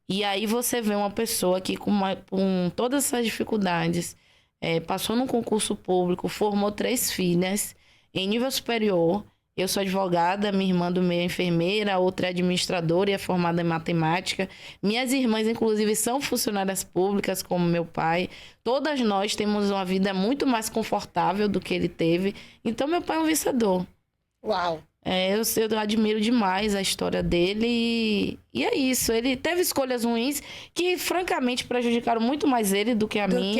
E aí você vê uma pessoa que, com todas essas dificuldades, passou num concurso público, formou 3 filhas, em nível superior. Eu sou advogada, minha irmã do meio é enfermeira, a outra é administradora e é formada em matemática. Minhas irmãs, inclusive, são funcionárias públicas, como meu pai. Todas nós temos uma vida muito mais confortável do que ele teve. Então, meu pai é um vencedor. Uau! Eu admiro demais a história dele e é isso. Ele teve escolhas ruins que, francamente, prejudicaram muito mais ele do que a mim.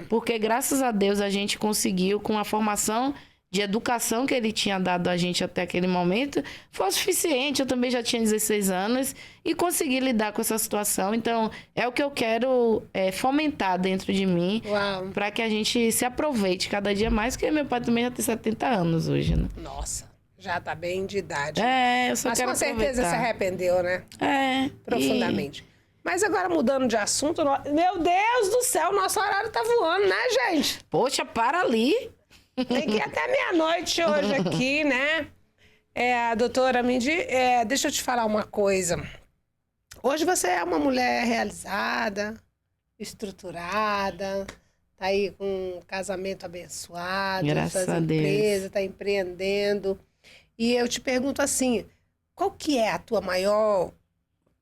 Porque, graças a Deus, a gente conseguiu, com a formação de educação que ele tinha dado a gente até aquele momento, foi o suficiente. Eu também já tinha 16 anos e consegui lidar com essa situação. Então, é o que eu quero fomentar dentro de mim, para que a gente se aproveite cada dia mais, porque meu pai também já tem 70 anos hoje, né? Nossa, já tá bem de idade. Eu só quero aproveitar. Mas com certeza se arrependeu, né? Profundamente. Mas agora, mudando de assunto, meu Deus do céu, nosso horário tá voando, né, gente? Poxa, para ali! Tem que ir até meia-noite hoje aqui, né? Doutora Mindy, deixa eu te falar uma coisa. Hoje você é uma mulher realizada, estruturada, tá aí com um casamento abençoado, graças a Deus. Empresa, tá empreendendo. E eu te pergunto assim, qual que é a tua maior...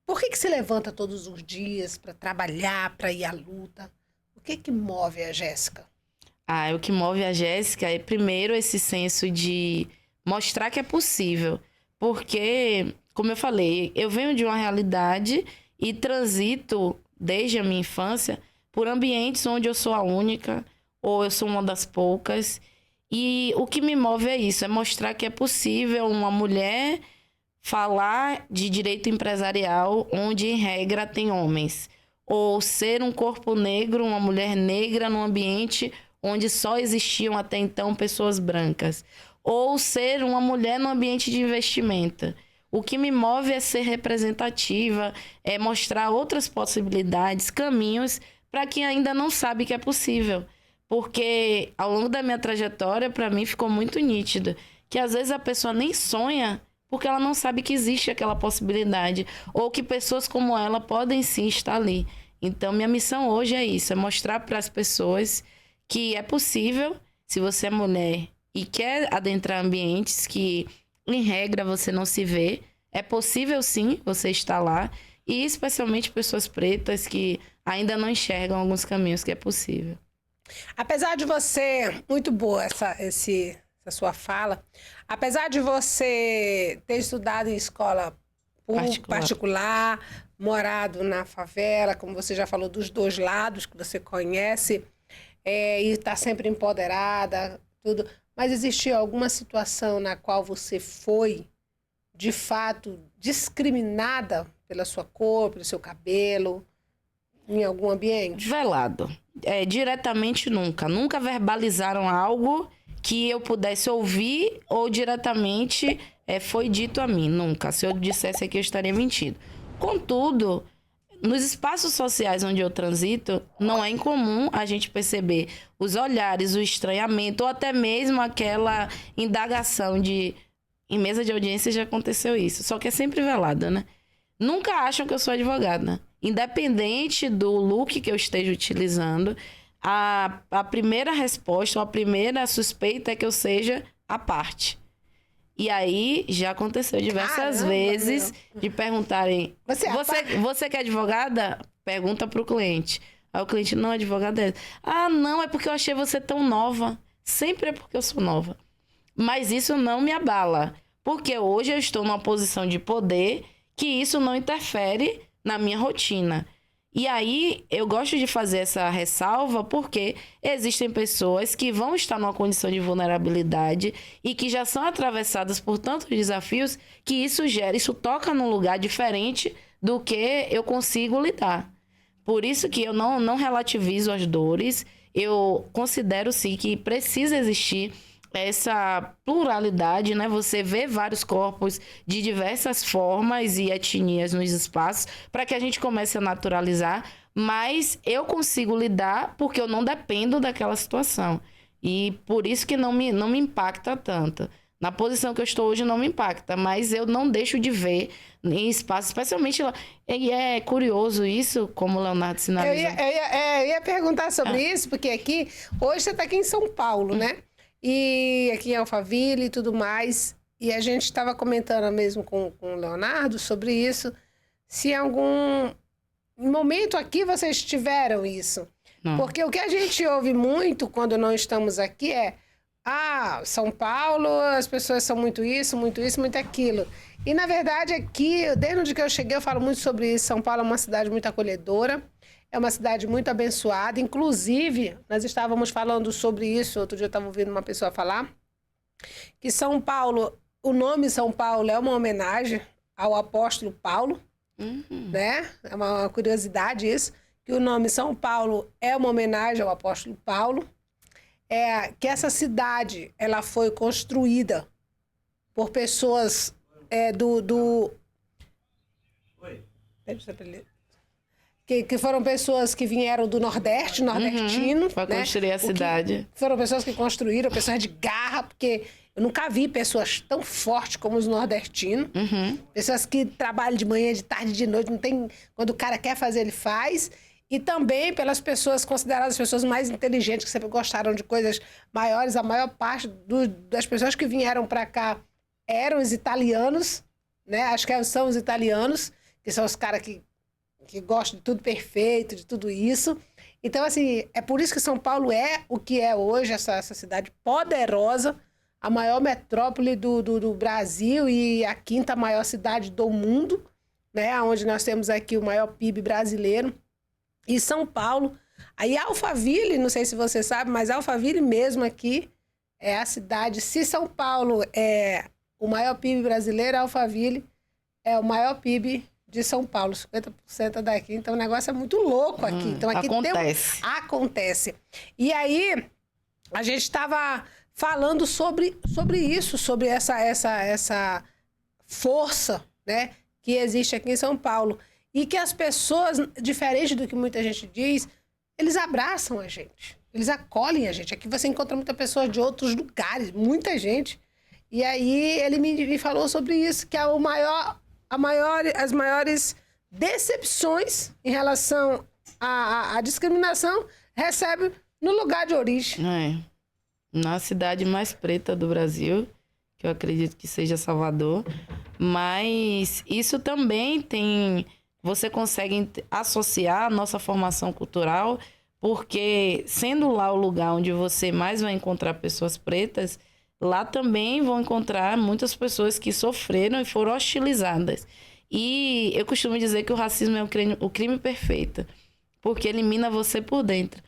Por que você levanta todos os dias para trabalhar, para ir à luta? O que move a Jéssica? O que move a Jéssica é, primeiro, esse senso de mostrar que é possível. Porque, como eu falei, eu venho de uma realidade e transito, desde a minha infância, por ambientes onde eu sou a única, ou eu sou uma das poucas. E o que me move é isso, é mostrar que é possível uma mulher falar de direito empresarial onde, em regra, tem homens. Ou ser um corpo negro, uma mulher negra num ambiente onde só existiam até então pessoas brancas. Ou ser uma mulher no ambiente de investimento. O que me move é ser representativa, é mostrar outras possibilidades, caminhos, para quem ainda não sabe que é possível. Porque ao longo da minha trajetória, para mim, ficou muito nítido que às vezes a pessoa nem sonha porque ela não sabe que existe aquela possibilidade, ou que pessoas como ela podem sim estar ali. Então, minha missão hoje é isso, é mostrar para as pessoas que é possível, se você é mulher e quer adentrar ambientes que, em regra, você não se vê, é possível sim você estar lá, e especialmente pessoas pretas que ainda não enxergam alguns caminhos que é possível. Apesar de você... Muito boa essa sua fala. Apesar de você ter estudado em escola particular, morado na favela, como você já falou, dos dois lados que você conhece, e está sempre empoderada, tudo. Mas existiu alguma situação na qual você foi, de fato, discriminada pela sua cor, pelo seu cabelo, em algum ambiente? Velado. Diretamente nunca. Nunca verbalizaram algo que eu pudesse ouvir ou diretamente foi dito a mim. Nunca. Se eu dissesse aqui, eu estaria mentindo. Contudo, nos espaços sociais onde eu transito, não é incomum a gente perceber os olhares, o estranhamento, ou até mesmo aquela indagação de... Em mesa de audiência já aconteceu isso. Só que é sempre velado, né? Nunca acham que eu sou advogada. Independente do look que eu esteja utilizando, a primeira resposta, ou a primeira suspeita é que eu seja a parte. E aí, já aconteceu diversas vezes de perguntarem... Você que é advogada? Pergunta pro cliente. Aí o cliente, não, advogada é... Ah, não, é porque eu achei você tão nova. Sempre é porque eu sou nova. Mas isso não me abala. Porque hoje eu estou numa posição de poder que isso não interfere na minha rotina. E aí, eu gosto de fazer essa ressalva porque existem pessoas que vão estar numa condição de vulnerabilidade e que já são atravessadas por tantos desafios que isso toca num lugar diferente do que eu consigo lidar. Por isso que eu não relativizo as dores, eu considero sim que precisa existir essa pluralidade, né? Você vê vários corpos de diversas formas e etnias nos espaços para que a gente comece a naturalizar, mas eu consigo lidar porque eu não dependo daquela situação. E por isso que não me impacta tanto. Na posição que eu estou hoje não me impacta, mas eu não deixo de ver em espaços, especialmente lá. E é curioso isso, como o Leonardo sinalizou. Eu ia perguntar sobre isso, porque aqui, hoje você está aqui em São Paulo, né? E aqui em Alphaville e tudo mais. E a gente estava comentando mesmo com o Leonardo sobre isso. Se em algum momento aqui vocês tiveram isso. Não. Porque o que a gente ouve muito quando não estamos aqui é: São Paulo, as pessoas são muito isso, muito aquilo. E, na verdade, aqui, desde que eu cheguei, eu falo muito sobre isso. São Paulo é uma cidade muito acolhedora. É uma cidade muito abençoada. Inclusive, nós estávamos falando sobre isso. Outro dia eu estava ouvindo uma pessoa falar que São Paulo, o nome São Paulo é uma homenagem ao apóstolo Paulo, né? É uma curiosidade isso, que o nome São Paulo é uma homenagem ao apóstolo Paulo. Que essa cidade ela foi construída por pessoas que foram pessoas que vieram do Nordeste, nordestino. Para construir a cidade. Foram pessoas que construíram, pessoas de garra, porque eu nunca vi pessoas tão fortes como os nordestinos. Pessoas que trabalham de manhã, de tarde, de noite, não tem... Quando o cara quer fazer, ele faz. E também pelas pessoas consideradas as pessoas mais inteligentes, que sempre gostaram de coisas maiores. A maior parte das pessoas que vieram para cá eram os italianos, né? Acho que são os italianos, que são os caras que gostam de tudo perfeito, de tudo isso. Então, assim, é por isso que São Paulo é o que é hoje, essa cidade poderosa, a maior metrópole do Brasil e a quinta maior cidade do mundo, né? Onde nós temos aqui o maior PIB brasileiro. E São Paulo, aí Alphaville, não sei se você sabe, mas Alphaville mesmo aqui é a cidade. Se São Paulo é o maior PIB brasileiro, Alphaville é o maior PIB de São Paulo, 50% daqui. Então o negócio é muito louco aqui. Então aqui acontece. E aí a gente estava falando sobre isso, sobre essa força, né, que existe aqui em São Paulo. E que as pessoas, diferente do que muita gente diz, eles abraçam a gente. Eles acolhem a gente. Aqui você encontra muita pessoa de outros lugares, muita gente. E aí ele me falou sobre isso, que é as maiores decepções em relação à discriminação recebe no lugar de origem. Na cidade mais preta do Brasil, que eu acredito que seja Salvador. Mas isso também tem... Você consegue associar a nossa formação cultural, porque sendo lá o lugar onde você mais vai encontrar pessoas pretas, lá também vão encontrar muitas pessoas que sofreram e foram hostilizadas. E eu costumo dizer que o racismo é o crime perfeito, porque elimina você por dentro.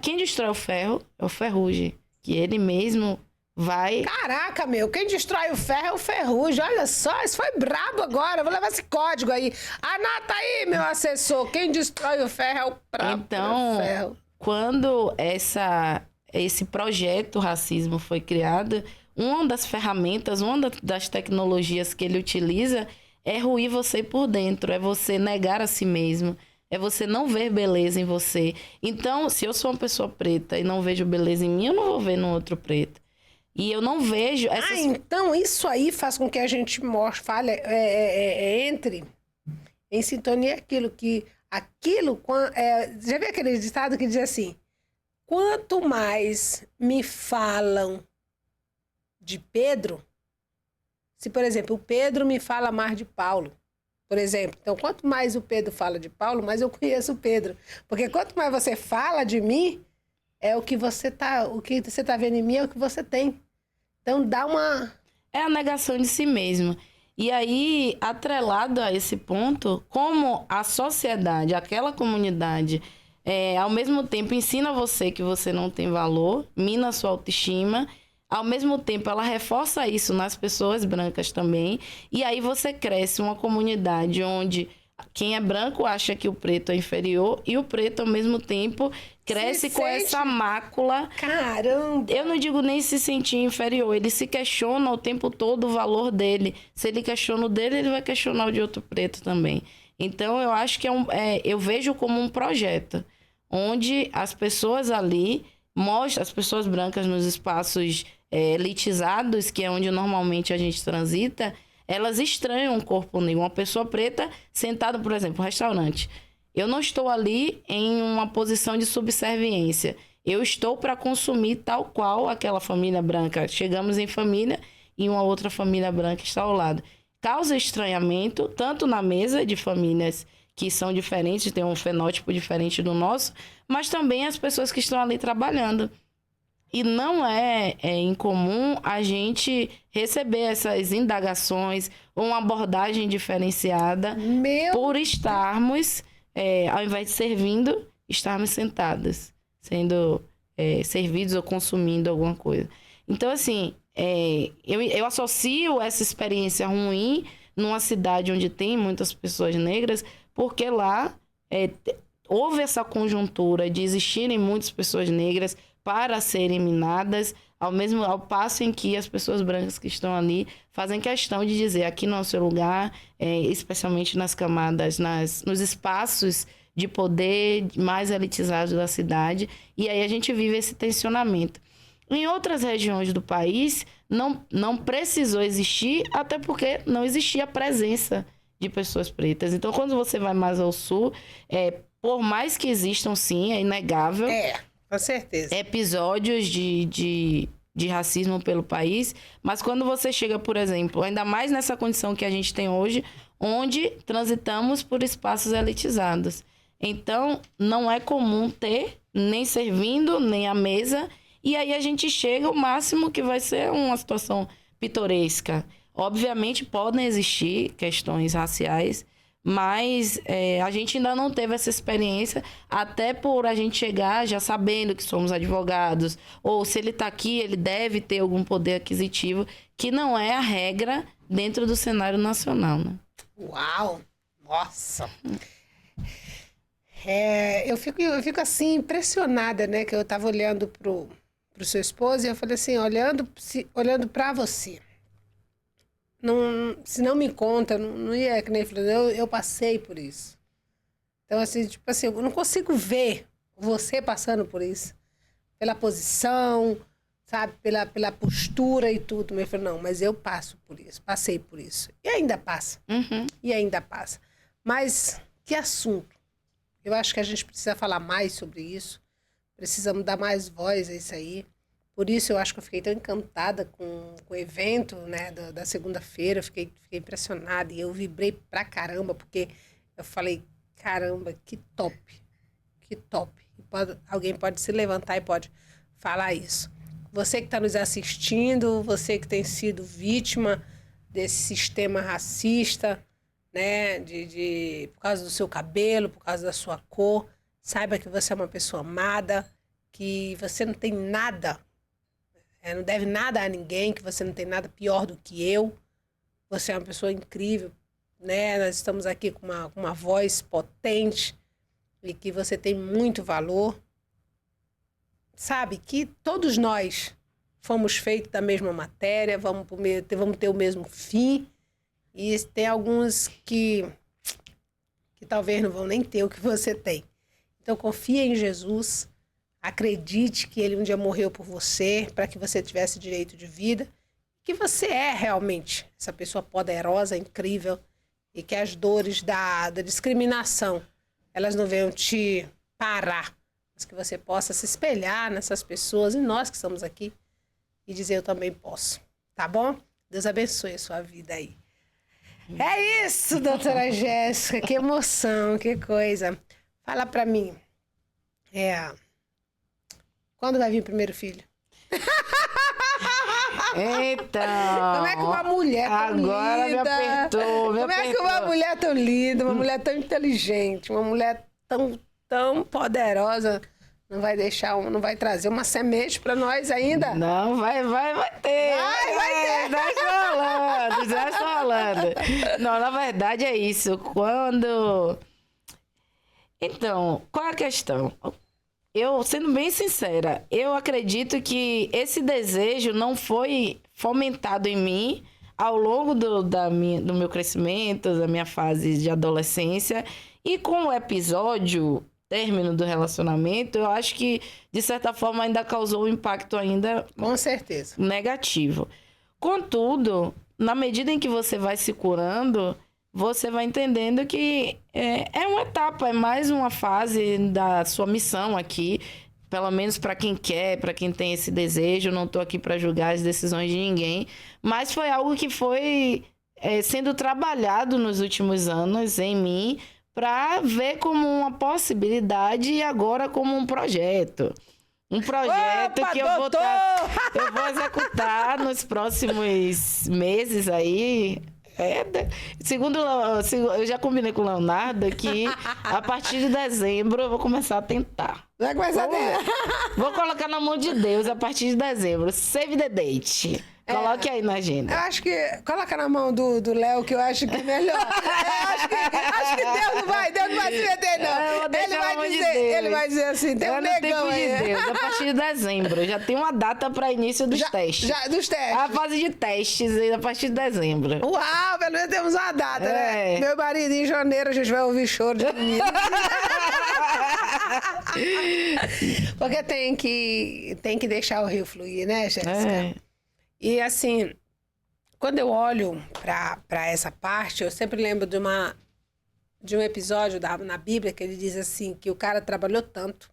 Quem destrói o ferro é o ferrugem, que ele mesmo vai... Caraca, meu, quem destrói o ferro é o ferrugem. Olha só, isso foi brabo agora. Eu vou levar esse código aí. Anota aí, meu assessor. Quem destrói o ferro é o próprio ferro. Quando esse projeto racismo foi criado, uma das ferramentas, uma das tecnologias que ele utiliza é ruir você por dentro, é você negar a si mesmo, é você não ver beleza em você. Então, se eu sou uma pessoa preta e não vejo beleza em mim, eu não vou ver no outro preto. E eu não vejo... Então isso aí faz com que a gente entre em sintonia já viu aquele ditado que diz assim, quanto mais me falam de Pedro, se, por exemplo, o Pedro me fala mais de Paulo, por exemplo. Então, quanto mais o Pedro fala de Paulo, mais eu conheço o Pedro. Porque quanto mais você fala de mim, o que você tá vendo em mim é o que você tem. Então, dá uma... É a negação de si mesmo. E aí, atrelado a esse ponto, como a sociedade, aquela comunidade, ao mesmo tempo ensina você que você não tem valor, mina a sua autoestima, ao mesmo tempo ela reforça isso nas pessoas brancas também, e aí você cresce uma comunidade onde quem é branco acha que o preto é inferior e o preto, ao mesmo tempo, cresce com essa mácula. Caramba! Eu não digo nem se sentir inferior, ele se questiona o tempo todo o valor dele. Se ele questiona o dele, ele vai questionar o de outro preto também. Então, eu acho que eu vejo como um projeto, onde as pessoas ali mostram, as pessoas brancas nos espaços elitizados, que é onde normalmente a gente transita, elas estranham o corpo negro. Uma pessoa preta sentada, por exemplo, no restaurante. Eu não estou ali em uma posição de subserviência. Eu estou para consumir tal qual aquela família branca. Chegamos em família e uma outra família branca está ao lado. Causa estranhamento, tanto na mesa de famílias que são diferentes, têm um fenótipo diferente do nosso, mas também as pessoas que estão ali trabalhando. E não é incomum a gente receber essas indagações ou uma abordagem diferenciada por estarmos, ao invés de servindo, estarmos sentadas, sendo servidos ou consumindo alguma coisa. Então, assim, eu associo essa experiência ruim numa cidade onde tem muitas pessoas negras, porque lá houve essa conjuntura de existirem muitas pessoas negras para serem minadas, ao passo em que as pessoas brancas que estão ali fazem questão de dizer aqui não é o seu lugar, especialmente nas camadas, nos espaços de poder mais elitizados da cidade, e aí a gente vive esse tensionamento. Em outras regiões do país, não precisou existir, até porque não existia a presença de pessoas pretas. Então, quando você vai mais ao sul, por mais que existam, sim, é inegável... Com certeza. Episódios de racismo pelo país, mas quando você chega, por exemplo, ainda mais nessa condição que a gente tem hoje, onde transitamos por espaços elitizados. Então, não é comum ter nem servindo, nem à mesa, e aí a gente chega, o máximo que vai ser uma situação pitoresca. Obviamente, podem existir questões raciais, mas a gente ainda não teve essa experiência, até por a gente chegar já sabendo que somos advogados, ou se ele está aqui, ele deve ter algum poder aquisitivo, que não é a regra dentro do cenário nacional, né? Uau! Nossa! Eu fico assim, impressionada, né? Que eu estava olhando pro seu esposo e eu falei assim, olhando para você. Se não me conta, não ia, que nem eu passei por isso. Então, assim, tipo assim, eu não consigo ver você passando por isso. Pela posição, sabe? Pela postura e tudo. Eu falei, não, mas eu passo por isso, passei por isso. E ainda passa. Uhum. E ainda passa. Mas que assunto? Eu acho que a gente precisa falar mais sobre isso. Precisamos dar mais voz a isso aí. Por isso eu acho que eu fiquei tão encantada com o evento, né, da segunda-feira. Eu fiquei impressionada e eu vibrei pra caramba, porque eu falei, caramba, que top, que top. Alguém pode se levantar e pode falar isso. Você que está nos assistindo, você que tem sido vítima desse sistema racista, né? Por causa do seu cabelo, por causa da sua cor. Saiba que você é uma pessoa amada, que você não tem nada, não deve nada a ninguém, que você não tem nada pior do que eu. Você é uma pessoa incrível, né? Nós estamos aqui com uma voz potente e que você tem muito valor. Sabe que todos nós fomos feitos da mesma matéria, vamos ter o mesmo fim. E tem alguns que talvez não vão nem ter o que você tem. Então, confia em Jesus, acredite que ele um dia morreu por você, para que você tivesse direito de vida, que você é realmente essa pessoa poderosa, incrível, e que as dores da discriminação, elas não venham te parar, mas que você possa se espelhar nessas pessoas, e nós que estamos aqui, e dizer eu também posso, tá bom? Deus abençoe a sua vida aí. É isso, doutora Jéssica, que emoção, que coisa. Fala pra mim, quando vai vir o primeiro filho? Então... Como é que uma mulher tão agora linda... me apertou. Como é que uma mulher tão linda, uma mulher tão inteligente, uma mulher tão poderosa não vai não vai trazer uma semente pra nós ainda? Não, vai ter. Vai ter. Deixa falando. Não, na verdade é isso. Então, qual é a questão? Eu, sendo bem sincera, eu acredito que esse desejo não foi fomentado em mim ao longo do meu crescimento, da minha fase de adolescência. E com o término do relacionamento, eu acho que, de certa forma, ainda causou um impacto ainda... Com certeza. Negativo. Contudo, na medida em que você vai se curando, você vai entendendo que é uma etapa, é mais uma fase da sua missão aqui, pelo menos para quem quer, para quem tem esse desejo. Não estou aqui para julgar as decisões de ninguém, mas foi algo que foi sendo trabalhado nos últimos anos em mim, para ver como uma possibilidade e agora como um projeto. Um projeto Opa, que eu vou executar nos próximos meses aí. Eu já combinei com o Leonardo que a partir de dezembro eu vou começar a tentar. Vai começar a tentar. Vou colocar na mão de Deus a partir de dezembro. Save the date. Coloque aí na agenda. Eu acho que... Coloca na mão do Léo, que eu acho que é melhor. Acho que Deus não vai se meter, não. Ele vai dizer assim, tem um negão aí. De Deus, a partir de dezembro. Já tem uma data para início dos testes. Dos testes. A fase de testes a partir de dezembro. Uau, pelo menos temos uma data, né? Meu marido, em janeiro, a gente vai ouvir choro de menino. Porque tem que deixar o rio fluir, né, Jéssica? E assim, quando eu olho para essa parte, eu sempre lembro de um episódio na Bíblia que ele diz assim, que o cara trabalhou tanto,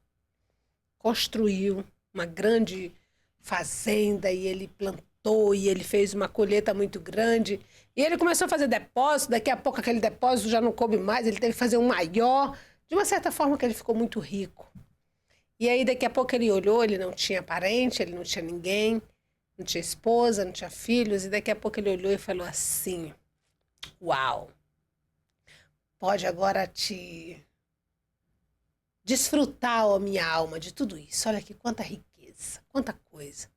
construiu uma grande fazenda e ele plantou e ele fez uma colheita muito grande e ele começou a fazer depósito, daqui a pouco aquele depósito já não coube mais, ele teve que fazer um maior, de uma certa forma que ele ficou muito rico. E aí daqui a pouco ele olhou, ele não tinha parente, ele não tinha ninguém, não tinha esposa, não tinha filhos, e daqui a pouco ele olhou e falou assim, uau, pode agora te desfrutar, ó minha alma, de tudo isso. Olha aqui, quanta riqueza, quanta coisa.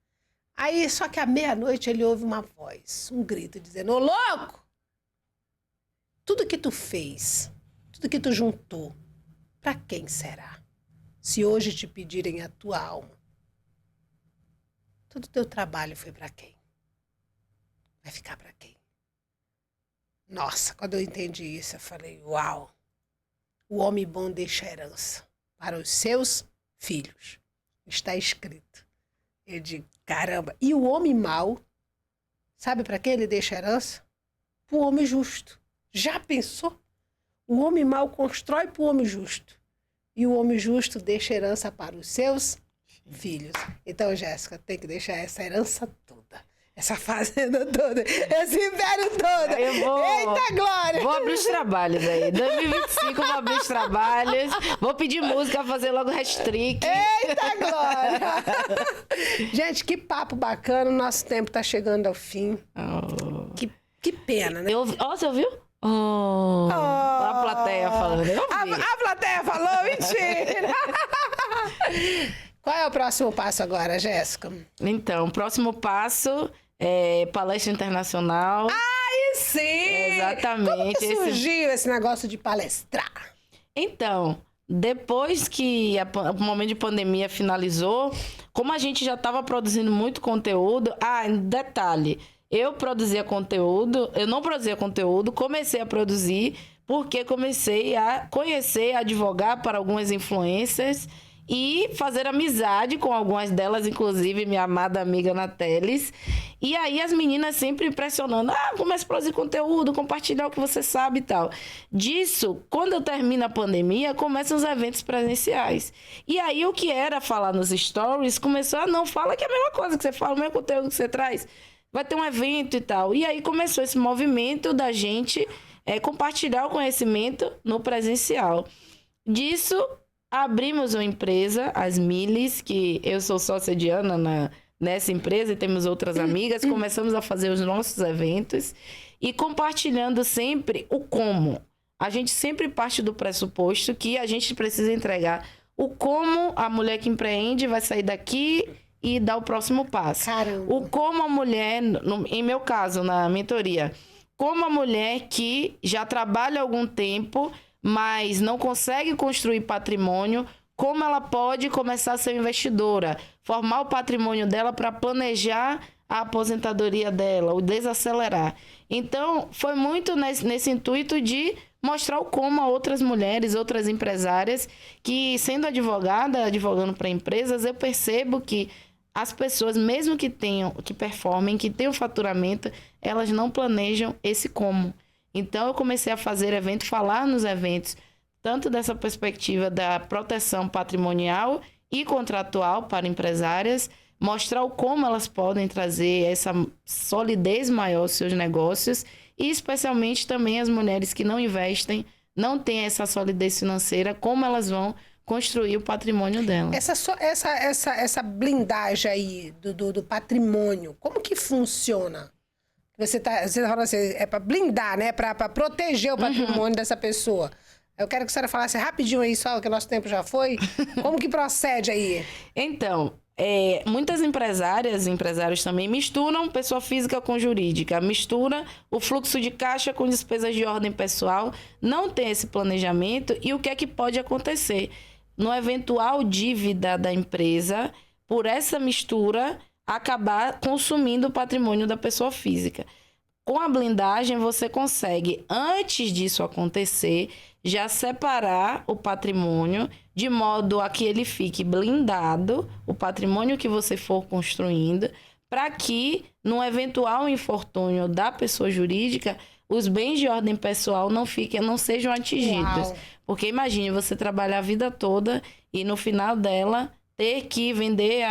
Aí, só que à meia-noite ele ouve uma voz, um grito, dizendo, ô louco, tudo que tu fez, tudo que tu juntou, para quem será? Se hoje te pedirem a tua alma, todo o teu trabalho foi para quem? Vai ficar para quem? Nossa, quando eu entendi isso, eu falei, uau, o homem bom deixa herança para os seus filhos. Está escrito. Eu digo, caramba. E o homem mau, sabe para quem ele deixa herança? Para o homem justo. Já pensou? O homem mau constrói para o homem justo. E o homem justo deixa herança para os seus filhos. Então, Jéssica, tem que deixar essa herança toda, essa fazenda toda, esse império todo. Eita, glória! Vou abrir os trabalhos aí. 2025 vou abrir os trabalhos. Vou pedir música, fazer logo hashtag. Eita, glória! Gente, que papo bacana. O nosso tempo tá chegando ao fim. Que pena, né? Você ouviu? Oh, a plateia falando. Eu vi. A plateia falou? Mentira! Qual é o próximo passo agora, Jéssica? Então, o próximo passo é palestra internacional. Aí sim! Exatamente. Como que surgiu esse negócio de palestrar? Então, depois que o momento de pandemia finalizou, como a gente já estava produzindo muito conteúdo... detalhe, eu não produzia conteúdo, comecei a produzir porque comecei a conhecer, advogar para algumas influencers e fazer amizade com algumas delas, inclusive minha amada amiga Nateles. E aí as meninas sempre impressionando, começa a produzir conteúdo, compartilhar o que você sabe e tal. Disso, quando eu termino a pandemia, começam os eventos presenciais. E aí o que era falar nos stories, começou não, fala que é a mesma coisa que você fala, o mesmo conteúdo que você traz. Vai ter um evento e tal. E aí começou esse movimento da gente compartilhar o conhecimento no presencial. Disso, abrimos uma empresa, as Miles, que eu sou sócia de Ana nessa empresa e temos outras amigas. Começamos a fazer os nossos eventos e compartilhando sempre o como. A gente sempre parte do pressuposto que a gente precisa entregar o como a mulher que empreende vai sair daqui e dar o próximo passo. Caramba. O como a mulher, em meu caso, na mentoria, como a mulher que já trabalha há algum tempo, mas não consegue construir patrimônio, como ela pode começar a ser investidora, formar o patrimônio dela para planejar a aposentadoria dela, o desacelerar. Então, foi muito nesse intuito de mostrar o como a outras mulheres, outras empresárias, que sendo advogando para empresas, eu percebo que as pessoas, mesmo que performem, que tenham faturamento, elas não planejam esse como. Então, eu comecei a fazer falar nos eventos, tanto dessa perspectiva da proteção patrimonial e contratual para empresárias, mostrar o como elas podem trazer essa solidez maior aos seus negócios e, especialmente, também as mulheres que não investem, não têm essa solidez financeira, como elas vão construir o patrimônio dela. Essa blindagem aí do patrimônio, como que funciona? Você tá falando assim, é para blindar, né? Para proteger o patrimônio dessa pessoa. Eu quero que a senhora falasse rapidinho aí, só que o nosso tempo já foi. Como que procede aí? Então, muitas empresários também misturam pessoa física com jurídica, mistura o fluxo de caixa com despesas de ordem pessoal, não tem esse planejamento e o que é que pode acontecer? No eventual dívida da empresa, por essa mistura, acabar consumindo o patrimônio da pessoa física. Com a blindagem, você consegue, antes disso acontecer, já separar o patrimônio de modo a que ele fique blindado, o patrimônio que você for construindo, para que, no eventual infortúnio da pessoa jurídica, os bens de ordem pessoal não sejam atingidos. Uau. Porque imagine você trabalhar a vida toda e no final dela ter que vender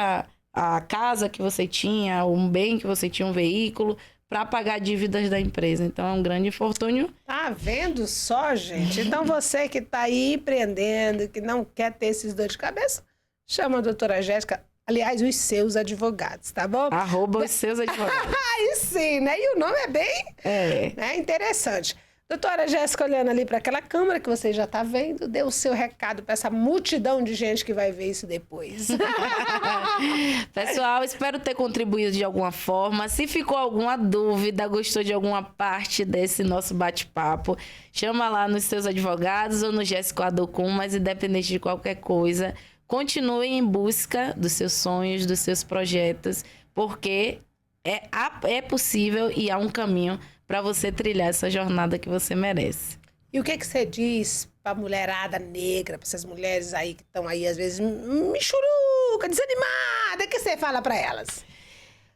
a casa que você tinha, um bem que você tinha, um veículo, para pagar dívidas da empresa. Então, é um grande infortúnio. Tá vendo só, gente? Então, você que tá aí empreendendo, que não quer ter esses dores de cabeça, chama a doutora Jéssica, aliás, os seus advogados, tá bom? @ os seus advogados. Aí sim, né? E o nome é bem interessante. Doutora Jéssica, olhando ali para aquela câmera que você já está vendo, dê o seu recado para essa multidão de gente que vai ver isso depois. Pessoal, espero ter contribuído de alguma forma. Se ficou alguma dúvida, gostou de alguma parte desse nosso bate-papo, chama lá nos seus advogados ou no Jéssica Adocum, mas independente de qualquer coisa, continue em busca dos seus sonhos, dos seus projetos, porque é possível e há um caminho para você trilhar essa jornada que você merece. E o que você diz para a mulherada negra, para essas mulheres aí que estão aí, às vezes, michuruca, desanimada? O que você fala para elas?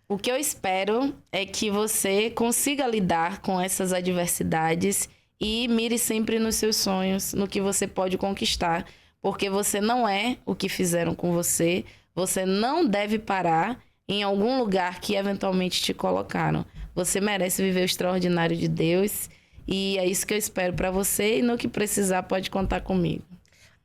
O que eu espero é que você consiga lidar com essas adversidades e mire sempre nos seus sonhos, no que você pode conquistar, porque você não é o que fizeram com você, você não deve parar em algum lugar que eventualmente te colocaram. Você merece viver o extraordinário de Deus e é isso que eu espero para você e no que precisar pode contar comigo.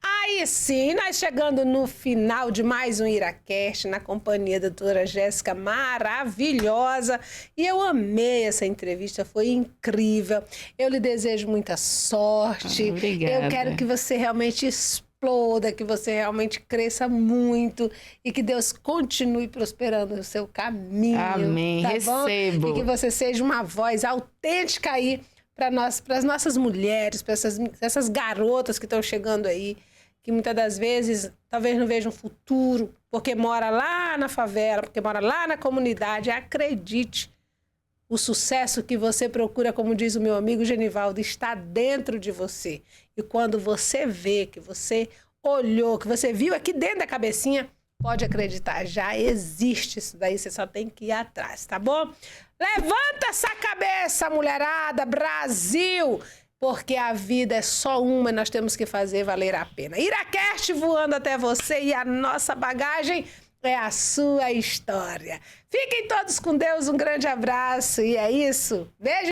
Aí aí sim, nós chegando no final de mais um IraCast, na companhia da doutora Jéssica, maravilhosa. E eu amei essa entrevista, foi incrível. Eu lhe desejo muita sorte. Obrigada. Eu quero que você realmente exploda, que você realmente cresça muito e que Deus continue prosperando o seu caminho. Amém, tá recebo. bom? E que você seja uma voz autêntica aí para as nossas mulheres, para essas garotas que estão chegando aí, que muitas das vezes talvez não vejam futuro, porque mora lá na favela, porque mora lá na comunidade. Acredite, o sucesso que você procura, como diz o meu amigo Genivaldo, está dentro de você. E quando você vê, que você olhou, que você viu aqui dentro da cabecinha, pode acreditar, já existe isso daí, você só tem que ir atrás, tá bom? Levanta essa cabeça, mulherada, Brasil! Porque a vida é só uma e nós temos que fazer valer a pena. IraCast voando até você e a nossa bagagem é a sua história. Fiquem todos com Deus, um grande abraço e é isso. Beijo!